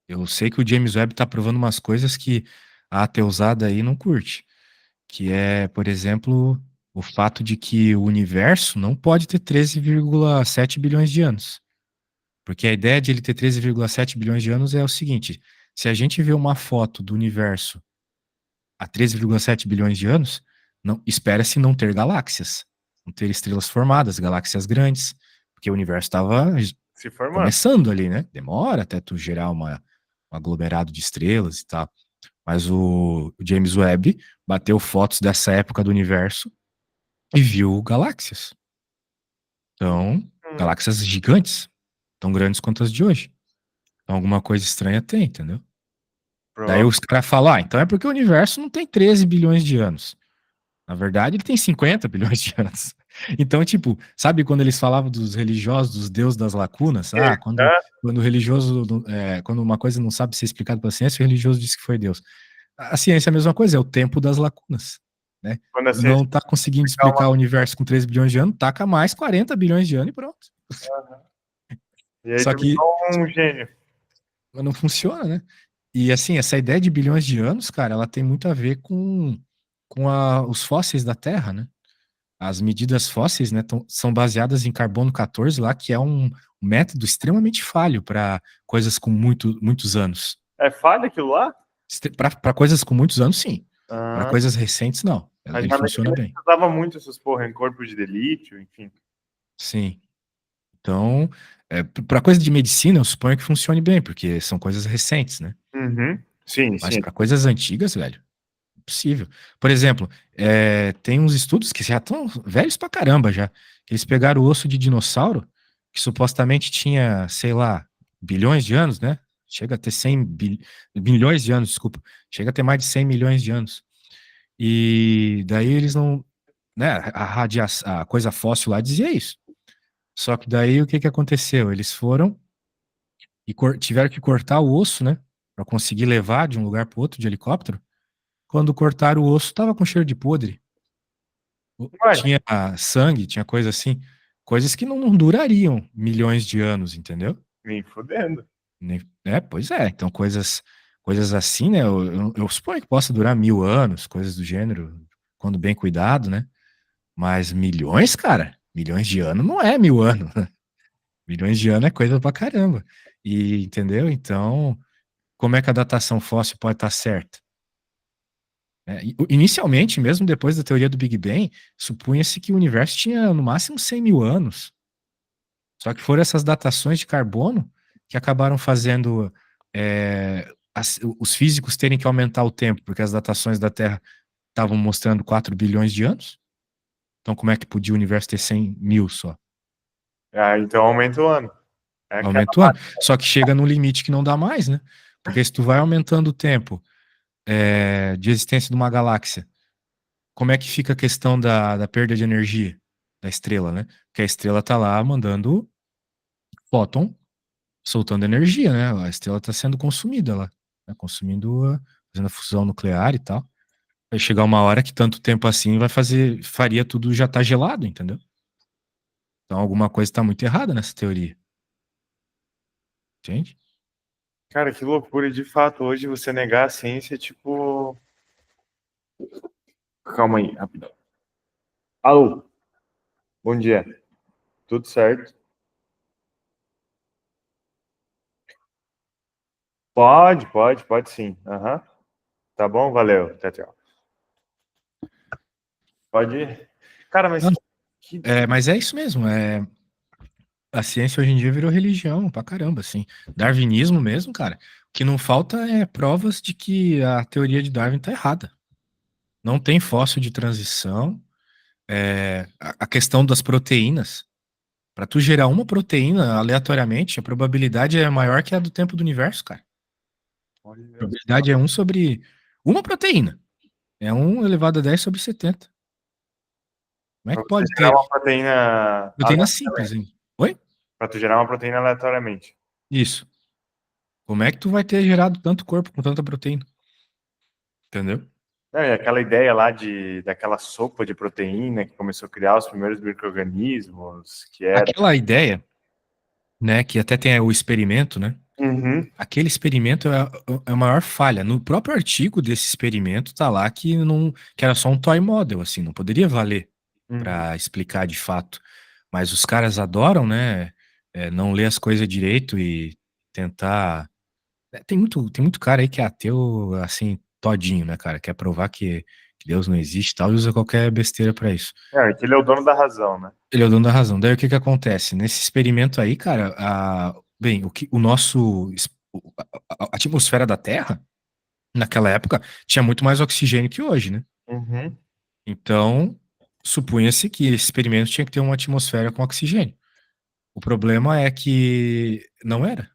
Speaker 1: Eu sei que o James Webb tá provando umas coisas que a ateusada aí não curte. Que é, por exemplo, o fato de que o universo não pode ter 13,7 bilhões de anos. Porque a ideia de ele ter 13,7 bilhões de anos é o seguinte: se a gente vê uma foto do universo há 13,7 bilhões de anos, não espera-se não ter galáxias, não ter estrelas formadas, galáxias grandes, porque o universo estava
Speaker 2: Se formando.
Speaker 1: começando ali, né? Demora até tu gerar um aglomerado de estrelas e tal. Mas o James Webb bateu fotos dessa época do universo e viu galáxias. Então, galáxias gigantes, tão grandes quanto as de hoje. Então, alguma coisa estranha tem, entendeu? Daí os caras falam, então é porque o universo não tem 13 bilhões de anos. Na verdade, ele tem 50 bilhões de anos. Então, tipo, sabe quando eles falavam dos religiosos, dos deuses das lacunas? Quando o religioso, quando uma coisa não sabe ser explicada pela ciência, o religioso diz que foi Deus. A ciência é a mesma coisa, é o tempo das lacunas, né?
Speaker 2: Quando a
Speaker 1: Não
Speaker 2: ciência
Speaker 1: tá conseguindo
Speaker 2: explicar
Speaker 1: explicar o universo com 13 bilhões de anos, taca mais 40 bilhões de anos e pronto.
Speaker 2: E aí
Speaker 1: Só
Speaker 2: tu
Speaker 1: que
Speaker 2: virou um gênio.
Speaker 1: não funciona, né? E assim, essa ideia de bilhões de anos, cara, ela tem muito a ver com os fósseis da Terra, né? As medidas fósseis, né, são baseadas em carbono 14 lá, que é um método extremamente falho para coisas com muitos anos.
Speaker 2: É falha aquilo lá?
Speaker 1: Para coisas com muitos anos, sim. Para
Speaker 2: Ah,
Speaker 1: coisas recentes, não.
Speaker 2: mas
Speaker 1: Ele funciona bem.
Speaker 2: usava muito essas porra em corpo de delítio, enfim.
Speaker 1: Sim. Então, para coisa de medicina, eu suponho que funcione bem, porque são coisas recentes, né?
Speaker 2: Uhum. Sim,
Speaker 1: Mas
Speaker 2: sim.
Speaker 1: para coisas antigas, velho, impossível. Por exemplo, tem uns estudos que já estão velhos pra caramba já. Eles pegaram o osso de dinossauro, que supostamente tinha, sei lá, bilhões de anos, né? Chega a ter 100 bilhões de anos, desculpa. Chega a ter mais de 100 milhões de anos. E daí eles não, né? A coisa fóssil lá dizia isso. Só que daí o que que aconteceu? Eles foram e tiveram que cortar o osso, né? Para conseguir levar de um lugar para outro de helicóptero. Quando cortaram o osso, tava com cheiro de podre.
Speaker 2: Ué,
Speaker 1: Tinha sangue, tinha coisa assim. Coisas que não durariam milhões de anos, entendeu?
Speaker 2: nem fodendo.
Speaker 1: Pois é. Então, coisas assim, né? Eu suponho que possa durar 1000 anos, coisas do gênero, quando bem cuidado, né? Mas milhões, cara, milhões de anos não é 1000 anos. Milhões de anos é coisa pra caramba. E, entendeu? Então, como é que a datação fóssil pode estar certa? Inicialmente, mesmo depois da teoria do Big Bang, supunha-se que o universo tinha no máximo 100 mil anos. Só que foram essas datações de carbono que acabaram fazendo os físicos terem que aumentar o tempo, porque as datações da Terra estavam mostrando 4 bilhões de anos. Então, como é que podia o universo ter 100 mil só?
Speaker 2: Ah, então aumenta o ano. É aquela
Speaker 1: Aumenta o ano. Só que chega num limite que não dá mais, né? Porque se tu vai aumentando o tempo de existência de uma galáxia, como é que fica a questão da perda de energia da estrela, né? Porque a estrela tá lá mandando fóton, soltando energia, né? A estrela tá sendo consumida lá, né? Consumindo, fazendo a fusão nuclear e tal. Vai chegar uma hora que tanto tempo assim faria tudo já tá gelado, entendeu? Então alguma coisa tá muito errada nessa teoria. Entende?
Speaker 2: Cara, que loucura. E de fato, hoje você negar a ciência é tipo. Calma aí, rapidão. Alô, bom dia. Tudo certo? Pode sim. Aham. Tá bom, valeu. Tchau, tchau. Pode ir. Cara, mas
Speaker 1: Não,
Speaker 2: que.
Speaker 1: mas é isso mesmo. A ciência hoje em dia virou religião pra caramba, assim. Darwinismo mesmo, cara. O que não falta é provas de que a teoria de Darwin tá errada. Não tem fóssil de transição. A questão das proteínas. Para tu gerar uma proteína aleatoriamente, a probabilidade é maior que a do tempo do universo, cara. A
Speaker 2: Olha só.
Speaker 1: probabilidade é um sobre uma proteína. É 1 elevado a 10 sobre 70. Como é
Speaker 2: Pra
Speaker 1: que
Speaker 2: você
Speaker 1: pode
Speaker 2: gerar
Speaker 1: ter
Speaker 2: uma proteína
Speaker 1: proteína simples, hein? Oi?
Speaker 2: Pra tu gerar uma proteína aleatoriamente.
Speaker 1: Isso. Como é que tu vai ter gerado tanto corpo com tanta proteína? Entendeu?
Speaker 2: É, e aquela ideia lá daquela sopa de proteína que começou a criar os primeiros micro-organismos, que era.
Speaker 1: Aquela ideia, né, que até tem o experimento, né?
Speaker 2: Uhum,
Speaker 1: Aquele experimento é a maior falha. No próprio artigo desse experimento tá lá que era só um toy model, assim, não poderia valer
Speaker 2: uhum.
Speaker 1: para explicar de fato. Mas os caras adoram, né, não ler as coisas direito e tentar. Tem muito cara aí que é ateu, assim, todinho, né, cara? Quer provar que Deus não existe e tal, e usa qualquer besteira pra isso.
Speaker 2: É, que ele é o dono da razão, né?
Speaker 1: Ele é o dono da razão. Daí o que que acontece? Nesse experimento aí, cara, bem, o nosso, a atmosfera da Terra, naquela época, tinha muito mais oxigênio que hoje, né?
Speaker 2: Uhum.
Speaker 1: Então, supunha-se que esse experimento tinha que ter uma atmosfera com oxigênio. O problema é que não era.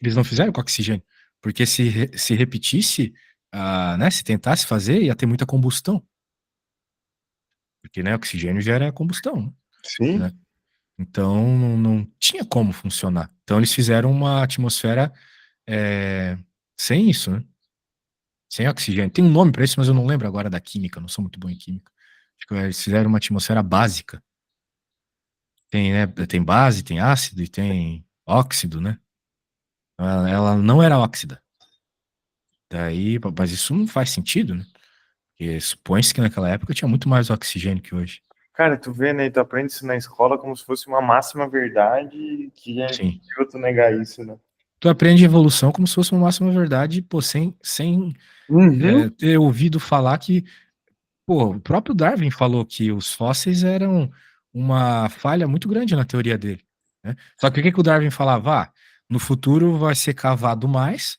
Speaker 1: Eles não fizeram com oxigênio. Porque se repetisse, né, se tentasse fazer, ia ter muita combustão. Porque, né, oxigênio gera combustão,
Speaker 2: Sim.
Speaker 1: né? Então, não tinha como funcionar. Então, eles fizeram uma atmosfera é, sem isso, né? Sem oxigênio. Tem um nome para isso, mas eu não lembro agora da química. Não sou muito bom em química. Acho que eles fizeram uma atmosfera básica. Tem, né? Tem base, tem ácido e tem óxido, né? Ela não era óxida. Daí, mas isso não faz sentido, né? Porque supõe-se que naquela época tinha muito mais oxigênio que hoje.
Speaker 2: Cara, tu vê, né? Tu aprende isso na escola como se fosse uma máxima verdade que é
Speaker 1: Sim.
Speaker 2: impossível tu negar isso, né?
Speaker 1: Tu aprende evolução como se fosse uma máxima verdade, pô, sem
Speaker 2: Uhum.
Speaker 1: ter ouvido falar que, pô, o próprio Darwin falou que os fósseis eram uma falha muito grande na teoria dele, né? Só que o que que o Darwin falava? No futuro vai ser cavado mais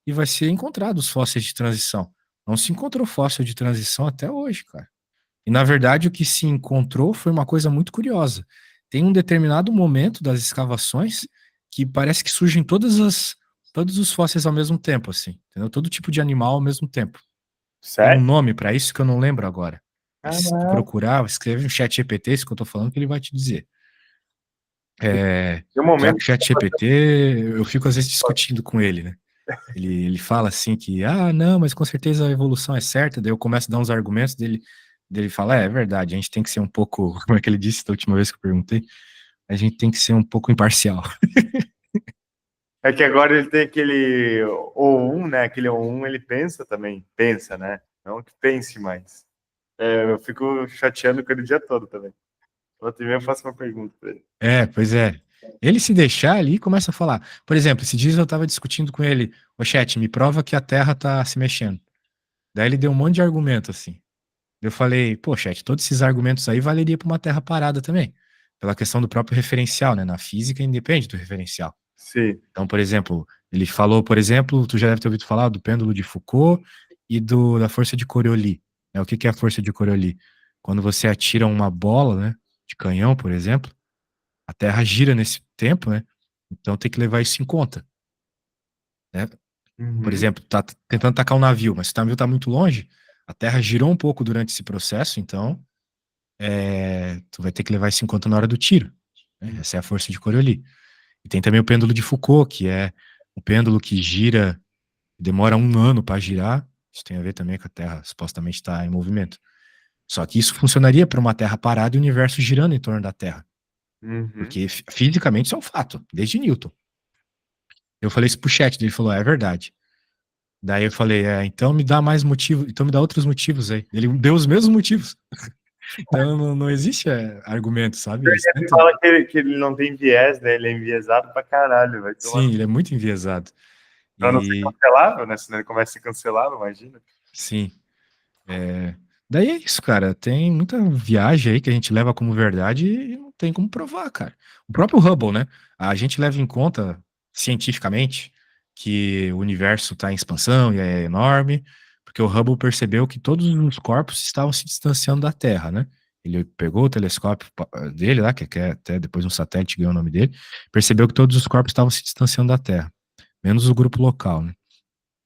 Speaker 1: e vai ser encontrado os fósseis de transição. Não se encontrou fóssil de transição até hoje, cara. E na verdade o que se encontrou foi uma coisa muito curiosa. Tem um determinado momento das escavações que parece que surgem todos os fósseis ao mesmo tempo, assim, entendeu? Todo tipo de animal ao mesmo tempo. Tem um
Speaker 2: Sério?
Speaker 1: nome para isso que eu não lembro agora. Mas se tu
Speaker 2: Caraca.
Speaker 1: procurar, escreve no chat GPT, isso que eu tô falando, que ele vai te dizer.
Speaker 2: Tem um
Speaker 1: Já
Speaker 2: momento.
Speaker 1: que o chat GPT, eu fico às vezes discutindo com ele, né? Ele fala assim que, não, mas com certeza a evolução é certa, daí eu começo a dar uns argumentos dele fala, é verdade, a gente tem que ser um pouco, como é que ele disse da última vez que eu perguntei, a gente tem que ser um pouco imparcial.
Speaker 2: É que agora ele tem aquele O1, né? Aquele O1 ele pensa também. Pensa, né? Não que pense mais. É, eu fico chateando com ele o dia todo também. Outra vez eu faço uma pergunta pra ele.
Speaker 1: Pois é. Ele se deixar ali começa a falar. Por exemplo, esses dias eu tava discutindo com ele, ô chat, me prova que a Terra tá se mexendo. Daí ele deu um monte de argumento assim. Eu falei, pô, chat, todos esses argumentos aí valeria para uma Terra parada também. Pela questão do próprio referencial, né? Na física independe do referencial.
Speaker 2: Sim.
Speaker 1: Então, por exemplo, Ele falou, por exemplo, tu já deve ter ouvido falar do pêndulo de Foucault e da força de Coriolis. O que é a força de Coriolis? Quando você atira uma bola, né, de canhão, por exemplo, a Terra gira nesse tempo, né? Então tem que levar isso em conta, né? Por
Speaker 2: Uhum.
Speaker 1: exemplo, tá tentando atacar um navio, mas se o navio está muito longe, a Terra girou um pouco durante esse processo, então tu vai ter que levar isso em conta na hora do tiro, né? Essa é a força de Coriolis. E tem também o pêndulo de Foucault, que é um pêndulo que gira, demora 1 ano para girar. Isso tem a ver também com a Terra supostamente está em movimento. Só que isso funcionaria para uma Terra parada e o universo girando em torno da Terra.
Speaker 2: Uhum.
Speaker 1: Porque fisicamente isso é um fato, desde Newton. Eu falei isso pro chat, ele falou, é verdade. Daí eu falei, então me dá mais motivo, então me dá outros motivos aí. Ele deu os mesmos motivos. Então não existe argumento, sabe? Eles
Speaker 2: Ele
Speaker 1: tentam.
Speaker 2: fala que ele não tem viés, né? Ele é enviesado pra caralho, vai tomar
Speaker 1: Sim, ele é muito enviesado.
Speaker 2: pra não ser
Speaker 1: E
Speaker 2: cancelável, né? Senão ele começa a ser cancelável, imagina.
Speaker 1: sim. Daí é isso, cara. Tem muita viagem aí que a gente leva como verdade e não tem como provar, cara. O próprio Hubble, né? A gente leva em conta cientificamente que o universo está em expansão e é enorme, porque o Hubble percebeu que todos os corpos estavam se distanciando da Terra, né? Ele pegou o telescópio dele lá, que é até depois um satélite ganhou o nome dele, percebeu que todos os corpos estavam se distanciando da Terra, menos o grupo local, né?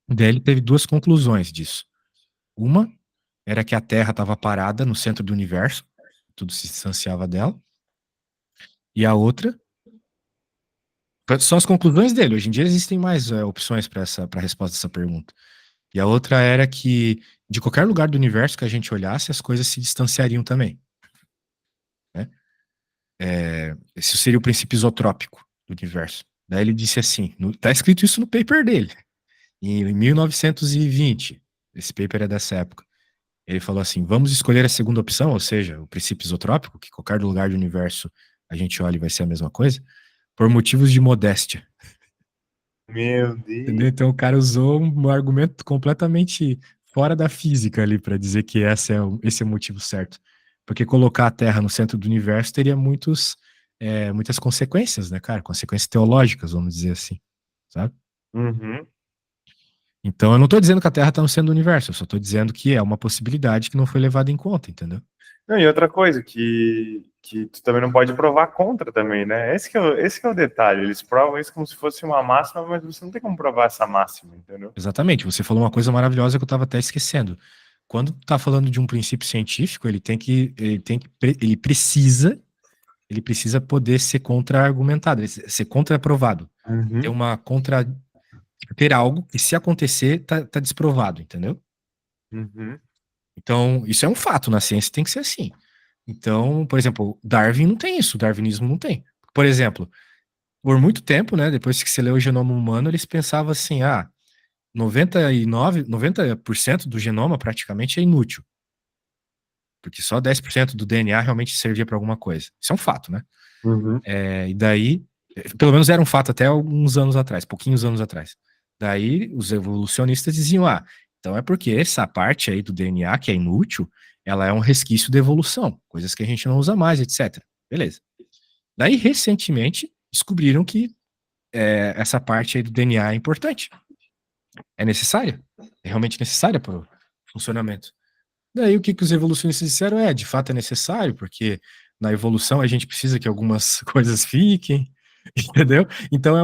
Speaker 1: Daí ele teve duas conclusões disso. Uma era que a Terra estava parada no centro do universo, tudo se distanciava dela. E a outra, são as conclusões dele. Hoje em dia existem mais opções para a resposta dessa pergunta. E a outra era que de qualquer lugar do universo que a gente olhasse, as coisas se distanciariam também. Né? Esse seria o princípio isotrópico do universo. Daí ele disse assim, tá escrito isso no paper dele, em 1920. Esse paper é dessa época. Ele falou assim: vamos escolher a segunda opção, ou seja, o princípio isotrópico, que qualquer lugar do universo a gente olha e vai ser a mesma coisa, por motivos de modéstia.
Speaker 2: Meu
Speaker 1: Entendeu?
Speaker 2: Deus.
Speaker 1: Então o cara usou um argumento completamente fora da física ali para dizer que esse é o motivo certo. Porque colocar a Terra no centro do universo teria muitas consequências, né, cara? Consequências teológicas, vamos dizer assim, sabe?
Speaker 2: Uhum.
Speaker 1: Então eu não estou dizendo que a Terra está no centro do universo, eu só estou dizendo que é uma possibilidade que não foi levada em conta, entendeu?
Speaker 2: Não, e outra coisa, que tu também não pode provar contra também, né? Esse que é o detalhe. Eles provam isso como se fosse uma máxima, mas você não tem como provar essa máxima, entendeu?
Speaker 1: Exatamente, você falou uma coisa maravilhosa que eu estava até esquecendo. Quando tá falando de um princípio científico, ele precisa poder ser contra-argumentado, ser contra-provado.
Speaker 2: Uhum.
Speaker 1: Ter algo que se acontecer, tá desprovado, entendeu?
Speaker 2: Uhum.
Speaker 1: Então, isso é um fato, na ciência tem que ser assim. Então, por exemplo, Darwin não tem isso, o darwinismo não tem. Por exemplo, por muito tempo, né, depois que você leu o genoma humano, eles pensavam assim, 90% do genoma praticamente é inútil, porque só 10% do DNA realmente servia para alguma coisa. Isso é um fato, né?
Speaker 2: Uhum.
Speaker 1: E daí, pelo menos era um fato até alguns anos atrás, pouquinhos anos atrás. Daí, os evolucionistas diziam, então é porque essa parte aí do DNA, que é inútil, ela é um resquício da evolução, coisas que a gente não usa mais, etc. Beleza. Daí, recentemente, descobriram que essa parte aí do DNA é importante. É necessária. É realmente necessária para o funcionamento. Daí o que os evolucionistas disseram de fato é necessário, porque na evolução a gente precisa que algumas coisas fiquem, entendeu? Então